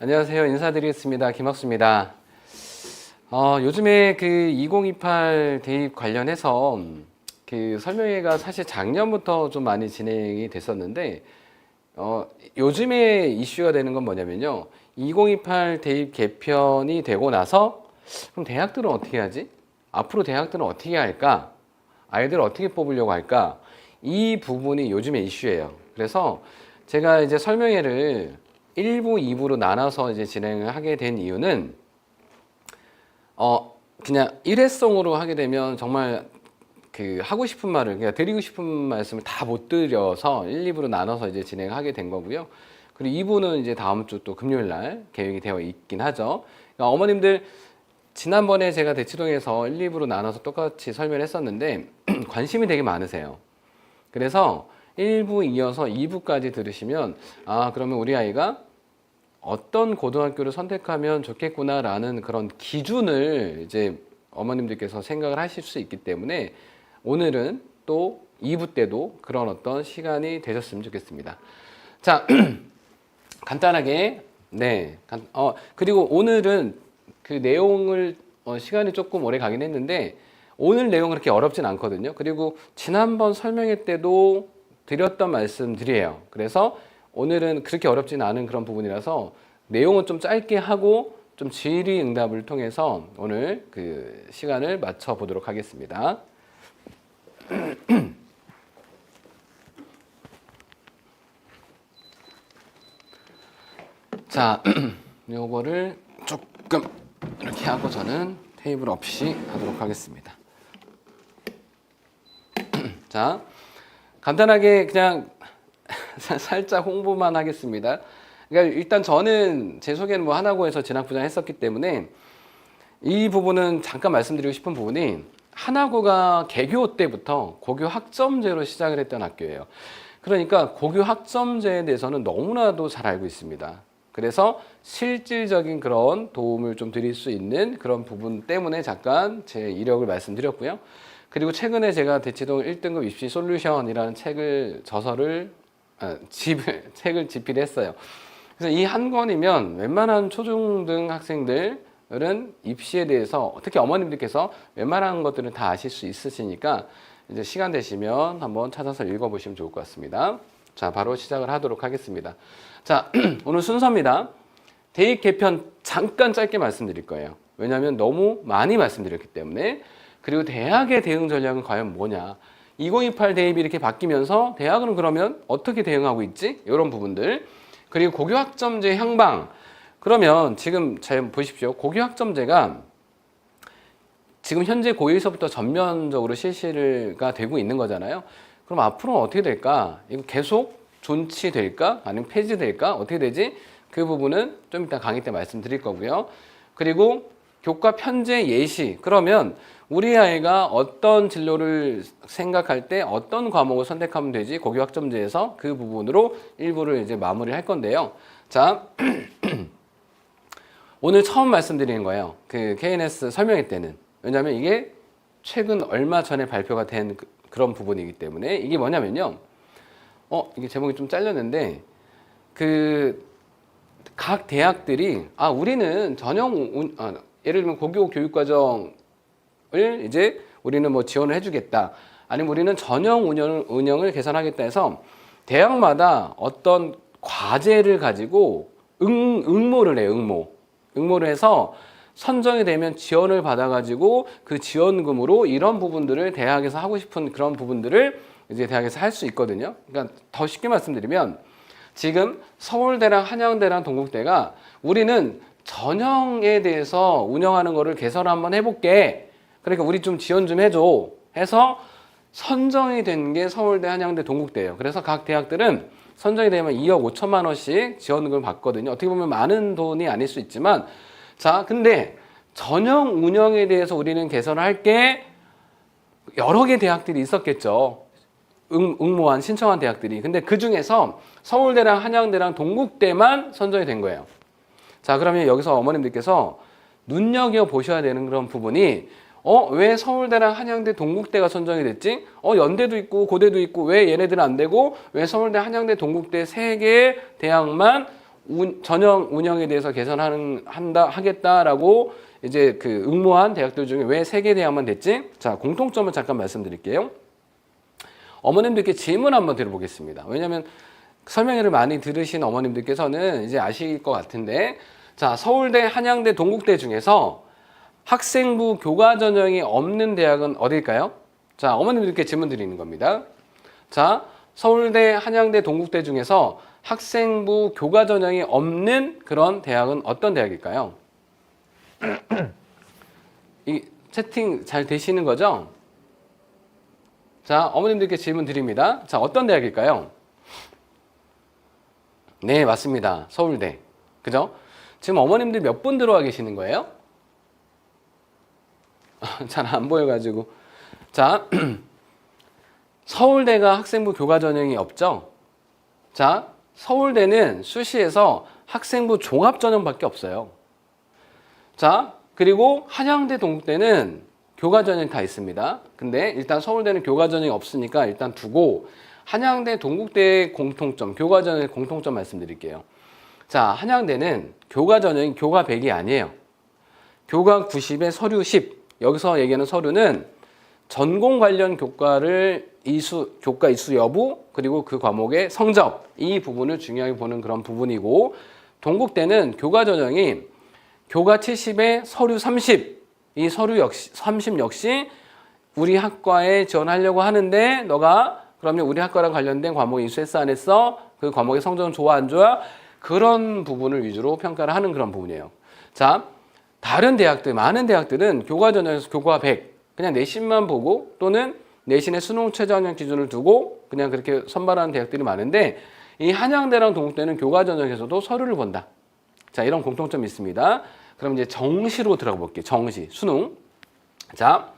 안녕하세요. 인사드리겠습니다. 김학수입니다. 요즘에 그 2028 대입 관련해서 그 설명회가 사실 작년부터 좀 많이 진행이 됐었는데, 요즘에 이슈가 되는 건 뭐냐면요. 2028 대입 개편이 되고 나서, 그럼 대학들은 어떻게 하지? 앞으로 대학들은 어떻게 할까? 아이들 어떻게 뽑으려고 할까? 이 부분이 요즘에 이슈예요. 그래서 제가 이제 설명회를 1부, 2부로 나눠서 이제 진행을 하게 된 이유는, 그냥 일회성으로 하게 되면 정말 그 하고 싶은 말을, 그냥 드리고 싶은 말씀을 다 못 드려서 1, 2부로 나눠서 이제 진행하게 된 거고요. 그리고 2부는 이제 다음 주 또 금요일 날 계획이 되어 있긴 하죠. 그러니까 어머님들 지난번에 제가 대치동에서 1, 2부로 나눠서 똑같이 설명을 했었는데 관심이 되게 많으세요. 그래서 1부 이어서 2부까지 들으시면, 그러면 우리 아이가 어떤 고등학교를 선택하면 좋겠구나라는 그런 기준을 이제 어머님들께서 생각을 하실 수 있기 때문에 오늘은 또 2부 때도 그런 어떤 시간이 되셨으면 좋겠습니다. 자, 간단하게, 네. 그리고 오늘은 그 내용을, 시간이 조금 오래 가긴 했는데 오늘 내용은 그렇게 어렵진 않거든요. 그리고 지난번 설명회 때도 드렸던 말씀들이에요. 그래서 오늘은 그렇게 어렵진 않은 그런 부분이라서 내용은 좀 짧게 하고 좀 질의응답을 통해서 오늘 그 시간을 맞춰 보도록 하겠습니다. 자, 요거를 조금 이렇게 하고 저는 테이블 없이 하도록 하겠습니다. 자, 간단하게 그냥 살짝 홍보만 하겠습니다. 그러니까 일단 저는 제 소개는 뭐 하나고에서 진학부장 했었기 때문에 이 부분은 잠깐 말씀드리고 싶은 부분이, 하나고가 개교 때부터 고교 학점제로 시작을 했던 학교예요. 그러니까 고교 학점제에 대해서는 너무나도 잘 알고 있습니다. 그래서 실질적인 그런 도움을 좀 드릴 수 있는 그런 부분 때문에 잠깐 제 이력을 말씀드렸고요. 그리고 최근에 제가 대치동 1등급 입시 솔루션이라는 책을 책을 집필했어요. 그래서 이 한 권이면 웬만한 초중등 학생들은 입시에 대해서, 특히 어머님들께서 웬만한 것들은 다 아실 수 있으시니까 이제 시간 되시면 한번 찾아서 읽어보시면 좋을 것 같습니다. 자, 바로 시작을 하도록 하겠습니다. 자, 오늘 순서입니다. 대입 개편 잠깐 짧게 말씀드릴 거예요. 왜냐하면 너무 많이 말씀드렸기 때문에. 그리고 대학의 대응 전략은 과연 뭐냐? 2028 대입이 이렇게 바뀌면서 대학은 그러면 어떻게 대응하고 있지? 이런 부분들. 그리고 고교 학점제 향방. 그러면 지금 잘 보십시오. 고교 학점제가 지금 현재 고1서부터 전면적으로 실시가 되고 있는 거잖아요. 그럼 앞으로 어떻게 될까? 이거 계속 존치될까? 아니면 폐지될까? 어떻게 되지? 그 부분은 좀 이따 강의 때 말씀드릴 거고요. 그리고 교과 편제 예시. 그러면 우리 아이가 어떤 진로를 생각할 때 어떤 과목을 선택하면 되지? 고교 학점제에서 그 부분으로 일부를 이제 마무리할 건데요. 자, 오늘 처음 말씀드리는 거예요. 그 KNS 설명회 때는. 왜냐하면 이게 최근 얼마 전에 발표가 된 그런 부분이기 때문에. 이게 뭐냐면요. 이게 제목이 좀 잘렸는데, 각 대학들이, 우리는 예를 들면 고교 교육과정을 이제 우리는 뭐 지원을 해주겠다. 아니면 우리는 전형 운영을 개선하겠다 해서 대학마다 어떤 과제를 가지고 응모를 해요, 응모를 해서 선정이 되면 지원을 받아가지고 그 지원금으로 이런 부분들을 대학에서 하고 싶은 그런 부분들을 이제 대학에서 할 수 있거든요. 그러니까 더 쉽게 말씀드리면 지금 서울대랑 한양대랑 동국대가 우리는 전형에 대해서 운영하는 거를 개설 한번 해볼게. 그러니까 우리 좀 지원 좀 해줘. 해서 선정이 된 게 서울대, 한양대, 동국대예요. 그래서 각 대학들은 선정이 되면 2억 5천만 원씩 지원금을 받거든요. 어떻게 보면 많은 돈이 아닐 수 있지만, 자, 근데 전형 운영에 대해서 우리는 개설을 할게, 여러 개 대학들이 있었겠죠. 응모한 신청한 대학들이. 근데 그 중에서 서울대랑 한양대랑 동국대만 선정이 된 거예요. 자, 그러면 여기서 어머님들께서 눈여겨 보셔야 되는 그런 부분이, 왜 서울대랑 한양대, 동국대가 선정이 됐지? 연대도 있고 고대도 있고 왜 얘네들은 안 되고 왜 서울대, 한양대, 동국대 세 개의 대학만 전형 운영에 대해서 하겠다라고 이제 그 응모한 대학들 중에 왜 3개 대학만 됐지? 자, 공통점을 잠깐 말씀드릴게요. 어머님들께 질문 한번 드려보겠습니다. 왜냐하면 설명회를 많이 들으신 어머님들께서는 이제 아실 것 같은데, 자, 서울대, 한양대, 동국대 중에서 학생부 교과 전형이 없는 대학은 어딜까요? 자, 어머님들께 질문 드리는 겁니다. 자, 서울대, 한양대, 동국대 중에서 학생부 교과 전형이 없는 그런 대학은 어떤 대학일까요? 이 채팅 잘 되시는 거죠? 자, 어머님들께 질문 드립니다. 자, 어떤 대학일까요? 네, 맞습니다. 서울대. 그죠? 지금 어머님들 몇 분 들어와 계시는 거예요? 잘 안 보여가지고. 자, 서울대가 학생부 교과 전형이 없죠? 자, 서울대는 수시에서 학생부 종합 전형밖에 없어요. 자, 그리고 한양대, 동국대는 교과 전형이 다 있습니다. 근데 일단 서울대는 교과 전형이 없으니까 일단 두고 한양대, 동국대의 공통점, 교과 전형의 공통점 말씀드릴게요. 자, 한양대는 교과 전형이 교과 100이 아니에요. 교과 90에 서류 10. 여기서 얘기하는 서류는 전공 관련 교과를 교과 이수 여부, 그리고 그 과목의 성적, 이 부분을 중요하게 보는 그런 부분이고, 동국대는 교과 전형이 교과 70에 서류 30. 이 서류 역시 30 역시 우리 학과에 지원하려고 하는데 너가 그러면 우리 학과랑 관련된 과목 이수했어 안 했어? 그 과목의 성적은 좋아 안 좋아? 그런 부분을 위주로 평가를 하는 그런 부분이에요. 자, 다른 대학들, 많은 대학들은 교과 전형에서 교과 100 그냥 내신만 보고 또는 내신의 수능 최저학력 기준을 두고 그냥 그렇게 선발하는 대학들이 많은데, 이 한양대랑 동국대는 교과 전형에서도 서류를 본다. 자, 이런 공통점이 있습니다. 그럼 이제 정시로 들어가 볼게요. 정시, 수능. 자,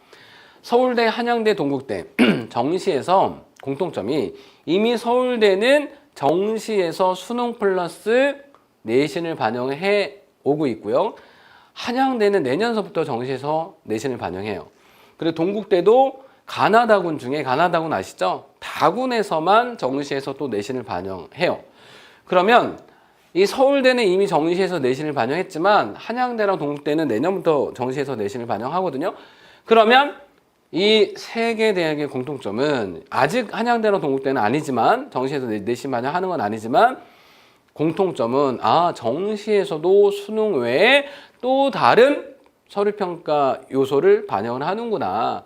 서울대, 한양대, 동국대 정시에서 공통점이, 이미 서울대는 정시에서 수능 플러스 내신을 반영해 오고 있고요. 한양대는 내년서부터 정시에서 내신을 반영해요. 그리고 동국대도 가나다군 중에, 가나다군 아시죠? 다군에서만 정시에서 또 내신을 반영해요. 그러면 이 서울대는 이미 정시에서 내신을 반영했지만 한양대랑 동국대는 내년부터 정시에서 내신을 반영하거든요. 그러면 이 3개 대학의 공통점은, 아직 한양대랑 동국대는 아니지만 정시에서 내신 반영하는 건 아니지만 공통점은, 정시에서도 수능 외에 또 다른 서류평가 요소를 반영을 하는구나.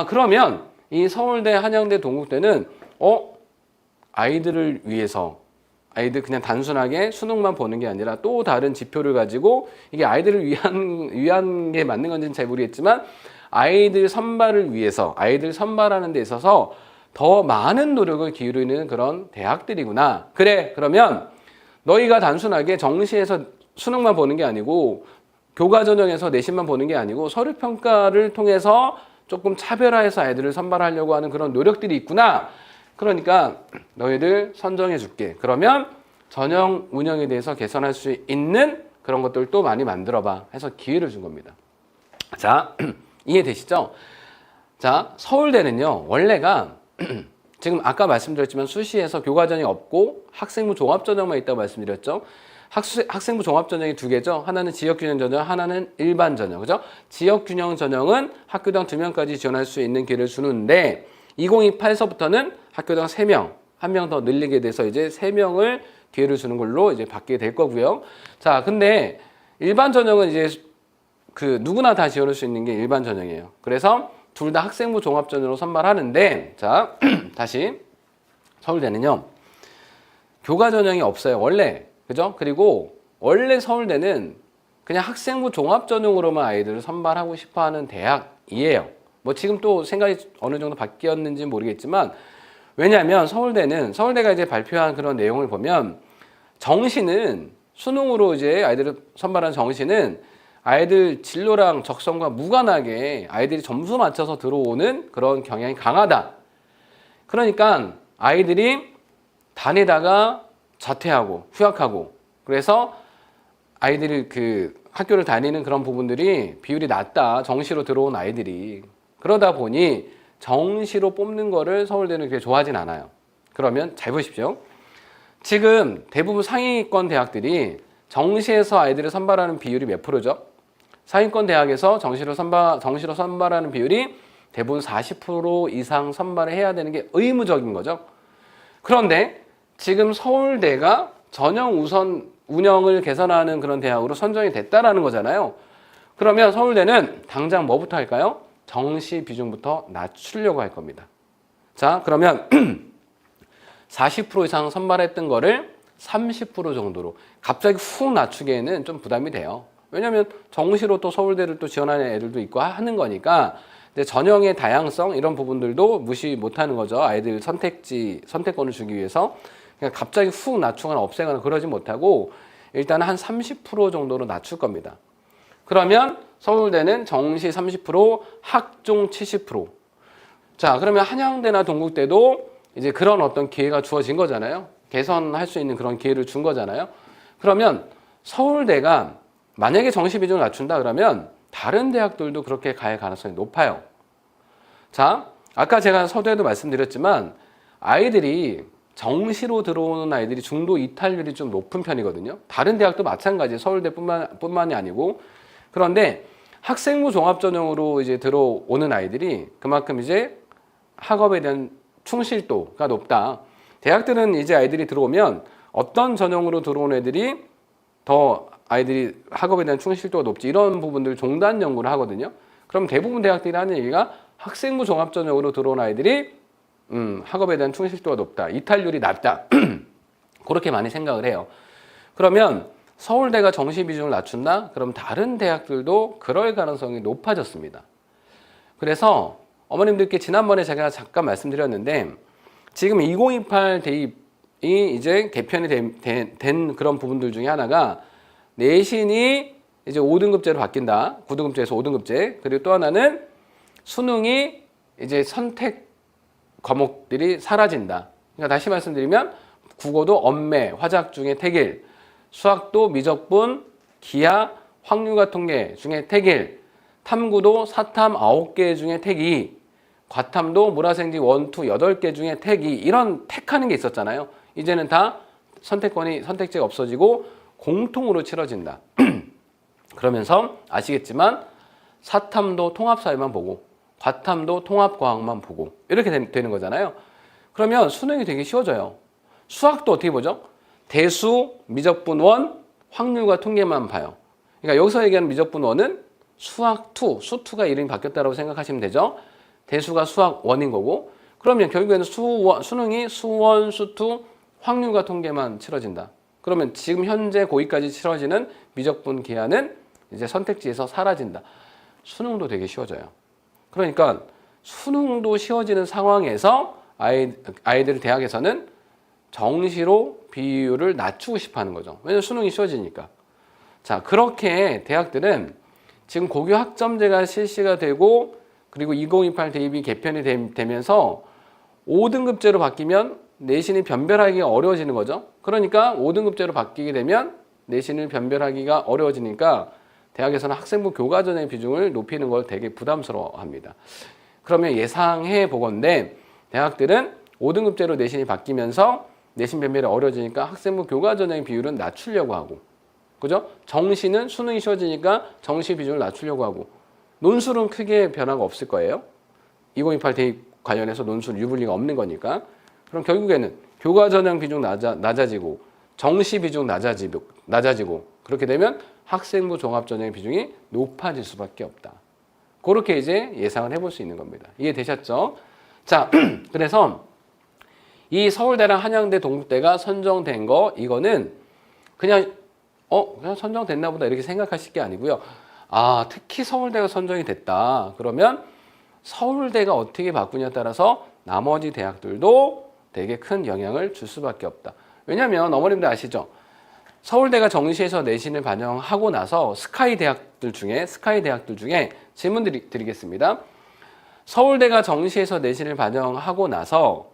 그러면 이 서울대, 한양대, 동국대는 아이들을 위해서, 아이들 그냥 단순하게 수능만 보는 게 아니라 또 다른 지표를 가지고, 이게 아이들을 위한 게 맞는 건지는 잘 모르겠지만 아이들 선발을 위해서, 아이들 선발하는 데 있어서 더 많은 노력을 기울이는 그런 대학들이구나. 그래, 그러면 너희가 단순하게 정시에서 수능만 보는 게 아니고 교과 전형에서 내신만 보는 게 아니고 서류평가를 통해서 조금 차별화해서 아이들을 선발하려고 하는 그런 노력들이 있구나. 그러니까 너희들 선정해 줄게. 그러면 전형 운영에 대해서 개선할 수 있는 그런 것들도 많이 만들어봐 해서 기회를 준 겁니다. 자, 이해되시죠? 자, 서울대는요, 원래가 지금 아까 말씀드렸지만 수시에서 교과전형이 없고 학생부 종합전형만 있다고 말씀드렸죠. 학생부 종합전형이 2개죠. 하나는 지역균형 전형, 하나는 일반 전형. 그죠? 지역균형 전형은 학교당 2명까지 지원할 수 있는 기회를 주는데 2028서부터는 학교당 3명, 1명 더 늘리게 돼서 이제 3명을 기회를 주는 걸로 이제 받게 될 거고요. 자, 근데 일반 전형은 이제 그 누구나 다 지원할 수 있는 게 일반 전형이에요. 그래서 둘 다 학생부 종합 전형으로 선발하는데, 자, 다시 서울대는요, 교과 전형이 없어요, 원래. 그죠? 그리고 원래 서울대는 그냥 학생부 종합 전형으로만 아이들을 선발하고 싶어 하는 대학이에요. 뭐 지금 또 생각이 어느 정도 바뀌었는지는 모르겠지만, 왜냐하면 서울대가 이제 발표한 그런 내용을 보면 정시는 수능으로 이제 아이들을 선발하는 정시는 아이들 진로랑 적성과 무관하게 아이들이 점수 맞춰서 들어오는 그런 경향이 강하다. 그러니까 아이들이 다니다가 자퇴하고 휴학하고, 그래서 아이들이 그 학교를 다니는 그런 부분들이 비율이 낮다. 정시로 들어온 아이들이. 그러다 보니 정시로 뽑는 거를 서울대는 그렇게 좋아하진 않아요. 그러면 잘 보십시오. 지금 대부분 상위권 대학들이 정시에서 아이들을 선발하는 비율이 몇 프로죠? 상위권 대학에서 정시로 선발하는 비율이 대부분 40% 이상 선발을 해야 되는 게 의무적인 거죠. 그런데 지금 서울대가 전형 우선 운영을 개선하는 그런 대학으로 선정이 됐다라는 거잖아요. 그러면 서울대는 당장 뭐부터 할까요? 정시 비중부터 낮추려고 할 겁니다. 자, 그러면 40% 이상 선발했던 거를 30% 정도로 갑자기 훅 낮추기에는 좀 부담이 돼요. 왜냐하면 정시로 또 서울대를 또 지원하는 애들도 있고 하는 거니까 이제 전형의 다양성 이런 부분들도 무시 못하는 거죠. 아이들 선택권을 주기 위해서 그냥 갑자기 훅 낮추거나 없애거나 그러지 못하고 일단 한 30% 정도로 낮출 겁니다. 그러면 서울대는 정시 30%, 학종 70%. 자, 그러면 한양대나 동국대도 이제 그런 어떤 기회가 주어진 거잖아요. 개선할 수 있는 그런 기회를 준 거잖아요. 그러면 서울대가 만약에 정시 비중을 낮춘다 그러면 다른 대학들도 그렇게 갈 가능성이 높아요. 자, 아까 제가 서두에도 말씀드렸지만 아이들이 정시로 들어오는 아이들이 중도 이탈률이 좀 높은 편이거든요. 다른 대학도 마찬가지예요. 서울대뿐만이 아니고. 그런데 학생부 종합전형으로 이제 들어오는 아이들이 그만큼 이제 학업에 대한 충실도가 높다. 대학들은 이제 아이들이 들어오면 어떤 전형으로 들어온 애들이 더 아이들이 학업에 대한 충실도가 높지 이런 부분들 종단 연구를 하거든요. 그럼 대부분 대학들이 하는 얘기가 학생부 종합전형으로 들어온 아이들이 학업에 대한 충실도가 높다. 이탈률이 낮다. 그렇게 많이 생각을 해요. 그러면 서울대가 정시 비중을 낮춘다? 그럼 다른 대학들도 그럴 가능성이 높아졌습니다. 그래서 어머님들께 지난번에 제가 잠깐 말씀드렸는데 지금 2028 대입이 이제 개편이 된 그런 부분들 중에 하나가 내신이 이제 5등급제로 바뀐다. 9등급제에서 5등급제. 그리고 또 하나는 수능이 이제 선택 과목들이 사라진다. 그러니까 다시 말씀드리면 국어도 엄매, 화작 중에 택일, 수학도 미적분, 기하, 확률과 통계 중에 택일, 탐구도 사탐 9개 중에 택이, 과탐도 모라생지 1, 2, 8개 중에 택이 이런 택하는 게 있었잖아요. 이제는 다 선택제가 없어지고 공통으로 치러진다. 그러면서 아시겠지만 사탐도 통합사회만 보고 과탐도 통합과학만 보고 이렇게 되는 거잖아요. 그러면 수능이 되게 쉬워져요. 수학도 어떻게 보죠? 대수, 미적분 1, 확률과 통계만 봐요. 그러니까 여기서 얘기하는 미적분 1은 수학 2, 수 2가 이름이 바뀌었다고 생각하시면 되죠. 대수가 수학 1인 거고 그러면 결국에는 수능이 수 1, 수 2, 확률과 통계만 치러진다. 그러면 지금 현재 고2까지 치러지는 미적분 기하는 이제 선택지에서 사라진다. 수능도 되게 쉬워져요. 그러니까 수능도 쉬워지는 상황에서 아이들 대학에서는 정시로 비율을 낮추고 싶어 하는 거죠. 왜냐하면 수능이 쉬워지니까. 자, 그렇게 대학들은 지금 고교 학점제가 실시가 되고 그리고 2028 대입이 개편이 되면서 5등급제로 바뀌면 내신이 변별하기가 어려워지는 거죠. 그러니까 5등급제로 바뀌게 되면 내신을 변별하기가 어려워지니까 대학에서는 학생부 교과전의 비중을 높이는 걸 되게 부담스러워합니다. 그러면 예상해 보건대 대학들은 5등급제로 내신이 바뀌면서 내신 변별이 어려워지니까 학생부 교과전의 비율은 낮추려고 하고, 그죠? 정시는 수능이 쉬워지니까 정시 비중을 낮추려고 하고, 논술은 크게 변화가 없을 거예요. 2028 대입 관련해서 논술 유불리가 없는 거니까. 그럼 결국에는 교과전형 비중 낮아지고 정시 비중 낮아지고 그렇게 되면 학생부 종합전형 비중이 높아질 수밖에 없다. 그렇게 이제 예상을 해볼 수 있는 겁니다. 이해되셨죠? 자, 그래서 이 서울대랑 한양대, 동국대가 선정된 거 이거는 그냥 선정됐나 보다 이렇게 생각하실 게 아니고요. 아, 특히 서울대가 선정이 됐다. 그러면 서울대가 어떻게 바꾸냐에 따라서 나머지 대학들도 되게 큰 영향을 줄 수밖에 없다. 왜냐하면 어머님들 아시죠? 서울대가 정시에서 내신을 반영하고 나서 스카이 대학들 중에 질문 드리겠습니다. 서울대가 정시에서 내신을 반영하고 나서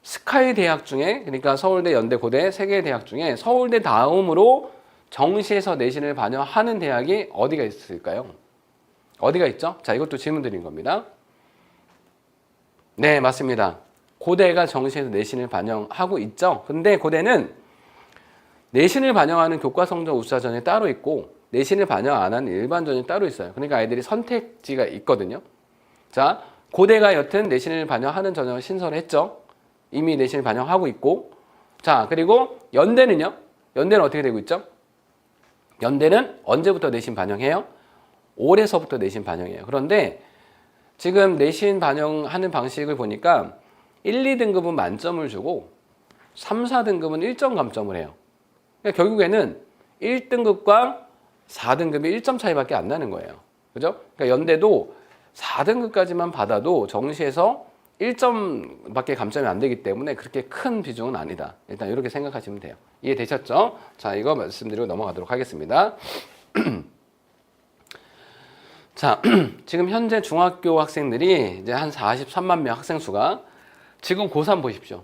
스카이 대학 중에, 그러니까 서울대, 연대, 고대 세 개의 대학 중에 서울대 다음으로 정시에서 내신을 반영하는 대학이 어디가 있을까요? 어디가 있죠? 자, 이것도 질문 드린 겁니다. 네, 맞습니다. 고대가 정시에서 내신을 반영하고 있죠. 근데 고대는 내신을 반영하는 교과 성적 우수자전이 따로 있고 내신을 반영 안 하는 일반전이 따로 있어요. 그러니까 아이들이 선택지가 있거든요. 자, 고대가 여튼 내신을 반영하는 전형을 신설했죠. 이미 내신을 반영하고 있고. 자, 그리고 연대는요. 연대는 어떻게 되고 있죠? 연대는 언제부터 내신 반영해요? 올해서부터 내신 반영해요. 그런데 지금 내신 반영하는 방식을 보니까 1, 2등급은 만점을 주고 3, 4등급은 1점 감점을 해요. 그러니까 결국에는 1등급과 4등급이 1점 차이밖에 안 나는 거예요. 그죠? 그러니까 연대도 4등급까지만 받아도 정시에서 1점밖에 감점이 안 되기 때문에 그렇게 큰 비중은 아니다. 일단 이렇게 생각하시면 돼요. 이해되셨죠? 자, 이거 말씀드리고 넘어가도록 하겠습니다. 자, 지금 현재 중학교 학생들이 이제 한 43만 명 학생 수가 지금 고3 보십시오.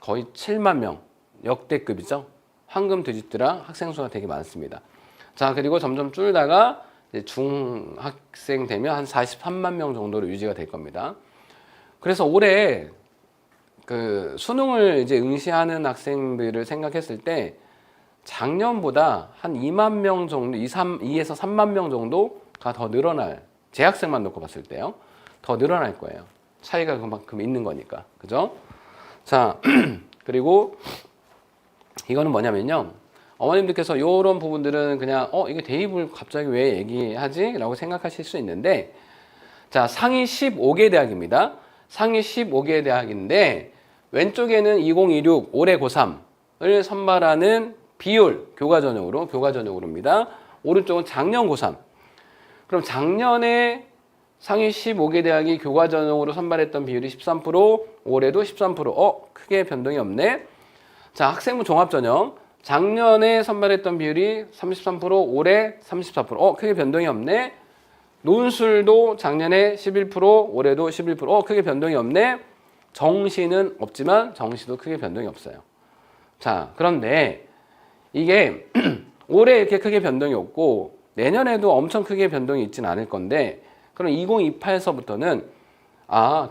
거의 7만 명. 역대급이죠. 황금 디지트랑 학생 수가 되게 많습니다. 자, 그리고 점점 줄다가 이제 중학생 되면 한 43만 명 정도로 유지가 될 겁니다. 그래서 올해 그 수능을 이제 응시하는 학생들을 생각했을 때 작년보다 한 2만 명 정도, 2에서 3만 명 정도가 더 늘어날, 재학생만 놓고 봤을 때요. 더 늘어날 거예요. 차이가 그만큼 있는 거니까. 그죠? 자, 그리고 이거는 뭐냐면요. 어머님들께서 이런 부분들은 그냥 이게 대입을 갑자기 왜 얘기하지? 라고 생각하실 수 있는데 자, 상위 15개 대학입니다. 상위 15개 대학인데 왼쪽에는 2026 올해 고3을 선발하는 비율 교과 전형으로입니다. 오른쪽은 작년 고3. 그럼 작년에 상위 15개 대학이 교과 전형으로 선발했던 비율이 13%, 올해도 13%. 크게 변동이 없네. 자, 학생부 종합전형. 작년에 선발했던 비율이 33%, 올해 34%. 크게 변동이 없네. 논술도 작년에 11%, 올해도 11%. 크게 변동이 없네. 정시는 없지만 정시도 크게 변동이 없어요. 자, 그런데 이게 올해 이렇게 크게 변동이 없고 내년에도 엄청 크게 변동이 있지는 않을 건데 그럼 2028서부터는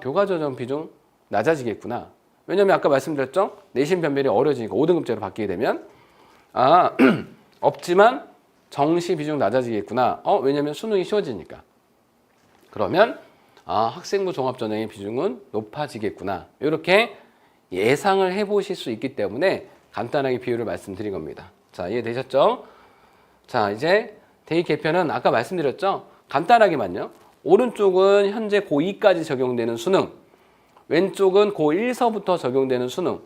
교과 전형 비중 낮아지겠구나. 왜냐면 아까 말씀드렸죠? 내신 변별이 어려지니까 5등급제로 바뀌게 되면 없지만 정시 비중 낮아지겠구나. 왜냐면 수능이 쉬워지니까. 그러면 학생부 종합전형의 비중은 높아지겠구나. 이렇게 예상을 해보실 수 있기 때문에 간단하게 비율을 말씀드린 겁니다. 자, 이해되셨죠? 자, 이제 대입 개편은 아까 말씀드렸죠? 간단하게만요. 오른쪽은 현재 고2까지 적용되는 수능, 왼쪽은 고1서부터 적용되는 수능.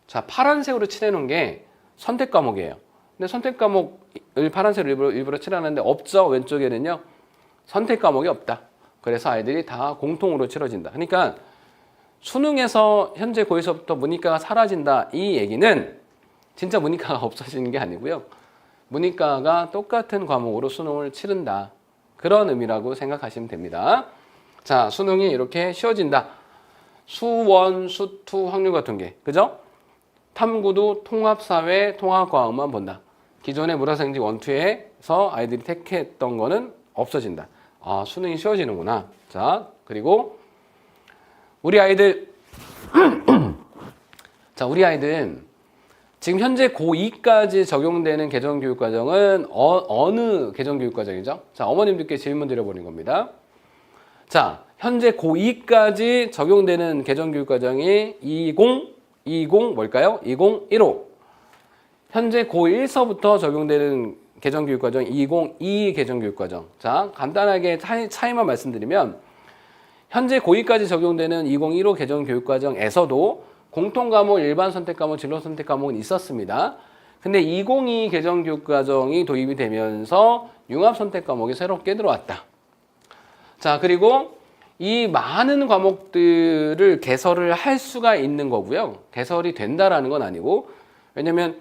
자, 파란색으로 칠해놓은 게 선택 과목이에요. 근데 선택 과목을 파란색으로 일부러 칠하는데 없죠. 왼쪽에는요. 선택 과목이 없다. 그래서 아이들이 다 공통으로 치러진다. 그러니까 수능에서 현재 고1서부터 문이과가 사라진다. 이 얘기는 진짜 문이과가 없어지는 게 아니고요. 문이과가 똑같은 과목으로 수능을 치른다. 그런 의미라고 생각하시면 됩니다. 자, 수능이 이렇게 쉬워진다. 수원, 수투, 확률과 통계. 그죠? 탐구도 통합사회, 통합과학만 본다. 기존의 물화생지 1, 2에서 아이들이 택했던 거는 없어진다. 수능이 쉬워지는구나. 자, 그리고 우리 아이들 자, 우리 아이들 지금 현재 고2까지 적용되는 개정교육과정은 어느 개정교육과정이죠? 자, 어머님들께 질문 드려보는 겁니다. 자, 현재 고2까지 적용되는 개정교육과정이 20 뭘까요? 2015. 현재 고1서부터 적용되는 개정교육과정 2022 개정교육과정. 자, 간단하게 차이만 말씀드리면 현재 고2까지 적용되는 2015 개정교육과정에서도 공통과목, 일반선택과목, 진로선택과목은 있었습니다. 근데 2022 개정교육과정이 도입이 되면서 융합선택과목이 새롭게 들어왔다. 자, 그리고 이 많은 과목들을 개설을 할 수가 있는 거고요. 개설이 된다라는 건 아니고, 왜냐면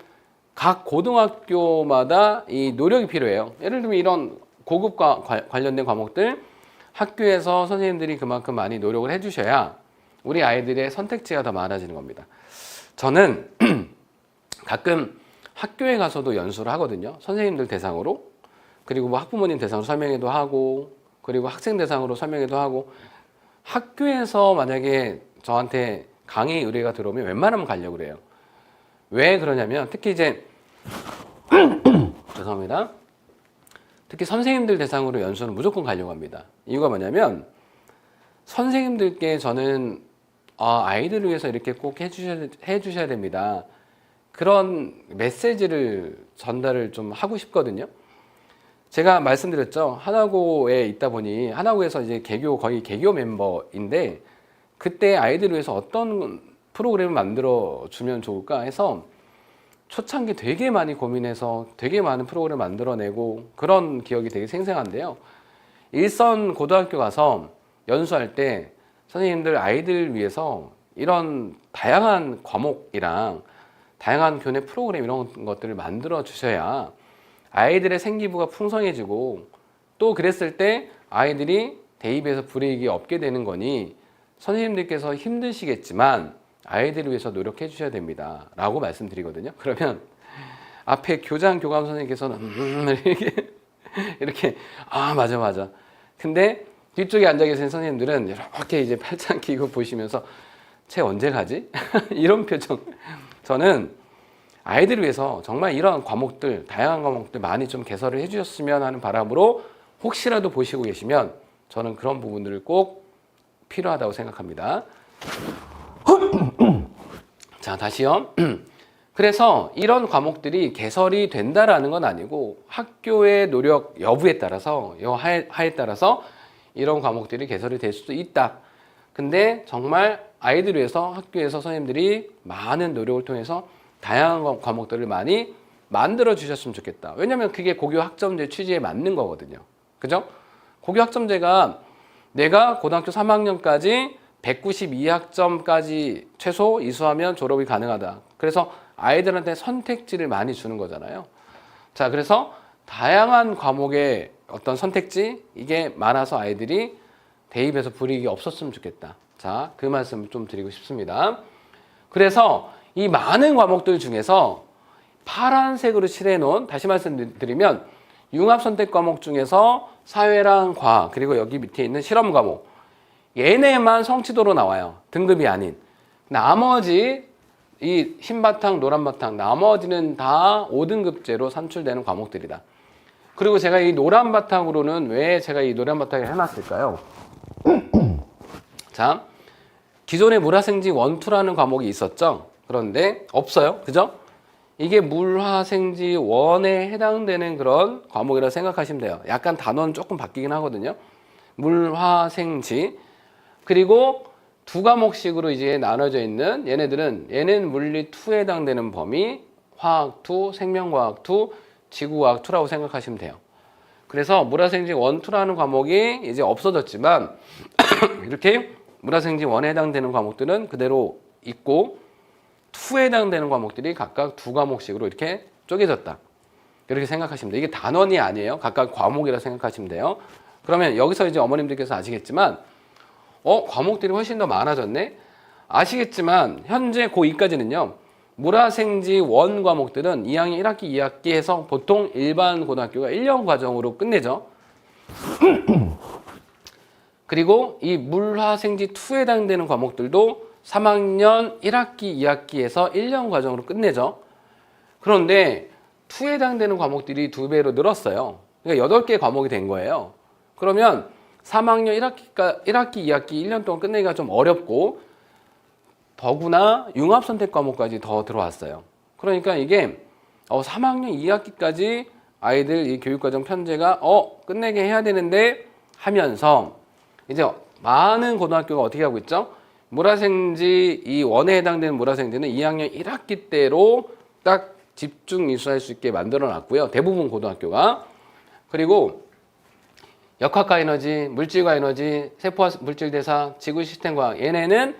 각 고등학교마다 이 노력이 필요해요. 예를 들면 이런 고급과 관련된 과목들 학교에서 선생님들이 그만큼 많이 노력을 해주셔야 우리 아이들의 선택지가 더 많아지는 겁니다. 저는 가끔 학교에 가서도 연수를 하거든요. 선생님들 대상으로. 그리고 뭐 학부모님 대상으로 설명회도 하고, 그리고 학생 대상으로 설명회도 하고. 학교에서 만약에 저한테 강의 의뢰가 들어오면 웬만하면 가려고 그래요. 왜 그러냐면 특히 이제 죄송합니다. 특히 선생님들 대상으로 연수는 무조건 가려고 합니다. 이유가 뭐냐면 선생님들께 저는 아이들을 위해서 이렇게 꼭 해주셔야 됩니다. 그런 메시지를 전달을 좀 하고 싶거든요. 제가 말씀드렸죠. 하나고에 있다 보니 하나고에서 이제 거의 개교 멤버인데 그때 아이들을 위해서 어떤 프로그램을 만들어 주면 좋을까 해서 초창기 되게 많이 고민해서 되게 많은 프로그램을 만들어내고 그런 기억이 되게 생생한데요. 일선 고등학교 가서 연수할 때 선생님들 아이들 위해서 이런 다양한 과목이랑 다양한 교내 프로그램 이런 것들을 만들어 주셔야 아이들의 생기부가 풍성해지고 또 그랬을 때 아이들이 대입에서 불이익이 없게 되는 거니 선생님들께서 힘드시겠지만 아이들을 위해서 노력해 주셔야 됩니다 라고 말씀드리거든요. 그러면 앞에 교장 교감 선생님께서는 이렇게 맞아 근데 뒤쪽에 앉아 계신 선생님들은 이렇게 이제 팔짱 끼고 보시면서 쟤 언제 가지? 이런 표정. 저는 아이들을 위해서 정말 이런 과목들, 다양한 과목들 많이 좀 개설을 해주셨으면 하는 바람으로 혹시라도 보시고 계시면 저는 그런 부분들을 꼭 필요하다고 생각합니다. 자, 다시요. 그래서 이런 과목들이 개설이 된다라는 건 아니고 학교의 노력 여부에 따라서, 하에 따라서 이런 과목들이 개설이 될 수도 있다. 근데 정말 아이들을 위해서 학교에서 선생님들이 많은 노력을 통해서 다양한 과목들을 많이 만들어 주셨으면 좋겠다. 왜냐면 그게 고교 학점제 취지에 맞는 거거든요. 그죠? 고교 학점제가 내가 고등학교 3학년까지 192학점까지 최소 이수하면 졸업이 가능하다. 그래서 아이들한테 선택지를 많이 주는 거잖아요. 자, 그래서 다양한 과목의 어떤 선택지 이게 많아서 아이들이 대입에서 불이익이 없었으면 좋겠다. 자, 그 말씀을 좀 드리고 싶습니다. 그래서 이 많은 과목들 중에서 파란색으로 칠해 놓은, 다시 말씀드리면 융합 선택 과목 중에서 사회랑 과학 그리고 여기 밑에 있는 실험 과목 얘네만 성취도로 나와요. 등급이 아닌. 나머지 이 흰바탕 노란바탕 나머지는 다 5등급제로 산출되는 과목들이다. 그리고 제가 이 노란바탕으로는 왜 제가 이 노란바탕을 해놨을까요? 자, 기존에 물화생지 1, 2라는 과목이 있었죠. 그런데 없어요. 그죠? 이게 물화생지 1에 해당되는 그런 과목이라고 생각하시면 돼요. 약간 단어는 조금 바뀌긴 하거든요. 물화생지. 그리고 두 과목씩으로 이제 나눠져 있는 얘는 물리 2에 해당되는 범위, 화학 2, 생명과학 2, 지구과학 2라고 생각하시면 돼요. 그래서 물화생지 1, 2라는 과목이 이제 없어졌지만 이렇게 물화생지 1에 해당되는 과목들은 그대로 있고 2에 해당되는 과목들이 각각 두 과목씩으로 이렇게 쪼개졌다. 이렇게 생각하시면 돼요. 이게 단원이 아니에요. 각각 과목이라 생각하시면 돼요. 그러면 여기서 이제 어머님들께서 아시겠지만 과목들이 훨씬 더 많아졌네? 아시겠지만 현재 고2까지는요. 물화생지 1 과목들은 2학년 1학기, 2학기 해서 보통 일반 고등학교가 1년 과정으로 끝내죠. 그리고 이 물화생지 2에 해당되는 과목들도 3학년 1학기, 2학기에서 1년 과정으로 끝내죠. 그런데 2에 해당되는 과목들이 2배로 늘었어요. 그러니까 8개 과목이 된 거예요. 그러면 3학년 1학기, 2학기 1년 동안 끝내기가 좀 어렵고 더구나 융합선택 과목까지 더 들어왔어요. 그러니까 이게 3학년 2학기까지 아이들 이 교육과정 편제가 끝내게 해야 되는데 하면서 이제 많은 고등학교가 어떻게 하고 있죠? 물화생지 이 1에 해당되는 물화생지는 2학년 1학기 때로 딱 집중 이수할 수 있게 만들어 놨고요. 대부분 고등학교가. 그리고 역학과 에너지, 물질과 에너지, 세포와 물질대사, 지구 시스템과학 얘네는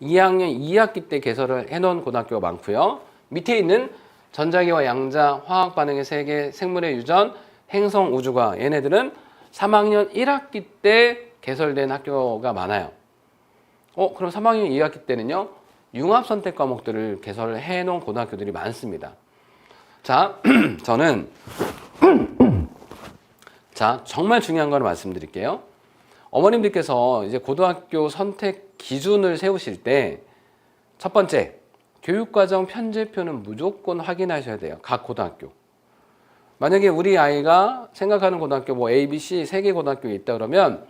2학년 2학기 때 개설을 해놓은 고등학교가 많고요. 밑에 있는 전자기와 양자, 화학 반응의 세계, 생물의 유전, 행성 우주과 얘네들은 3학년 1학기 때 개설된 학교가 많아요. 그럼 3학년 2학기 때는요, 융합 선택 과목들을 개설을 해놓은 고등학교들이 많습니다. 자, 저는 정말 중요한 걸 말씀드릴게요. 어머님들께서 이제 고등학교 선택 기준을 세우실 때 첫 번째, 교육과정 편제표는 무조건 확인하셔야 돼요. 각 고등학교. 만약에 우리 아이가 생각하는 고등학교 뭐 A, B, C 세 개 고등학교에 있다 그러면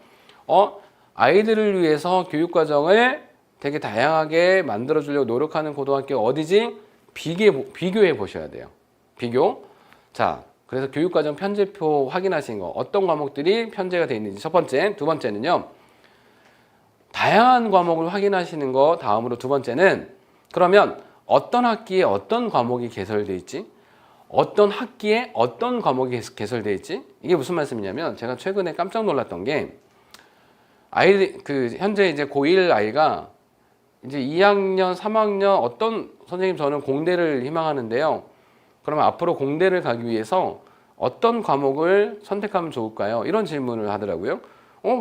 아이들을 위해서 교육과정을 되게 다양하게 만들어 주려고 노력하는 고등학교 어디지? 비교해 보셔야 돼요. 비교. 자, 그래서 교육과정 편제표 확인하신 거 어떤 과목들이 편제가 되어 있는지 첫 번째. 두 번째는요. 다양한 과목을 확인하시는 거 다음으로 두 번째는 그러면 어떤 학기에 어떤 과목이 개설되어 있지? 어떤 학기에 어떤 과목이 개설되어 있지? 이게 무슨 말씀이냐면 제가 최근에 깜짝 놀랐던 게 현재 이제 고1 아이가 이제 2학년, 3학년 어떤 선생님 저는 공대를 희망하는데요. 그러면 앞으로 공대를 가기 위해서 어떤 과목을 선택하면 좋을까요? 이런 질문을 하더라고요.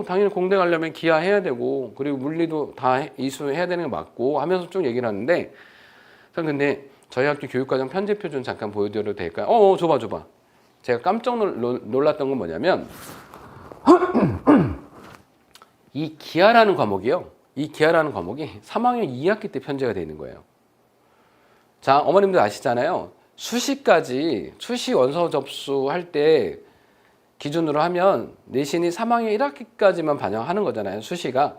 당연히 공대 가려면 기하 해야 되고 그리고 물리도 다 이수해야 되는 게 맞고 하면서 쭉 얘기를 하는데 근데 저희 학교 교육과정 편제표 좀 잠깐 보여드려도 될까요? 줘봐. 제가 깜짝 놀랐던 건 뭐냐면 이 기하라는 과목이 3학년 2학기 때 편제가 되어 있는 거예요. 자, 어머님들 아시잖아요. 수시 원서 접수할 때 기준으로 하면 내신이 3학년 1학기까지만 반영하는 거잖아요. 수시가.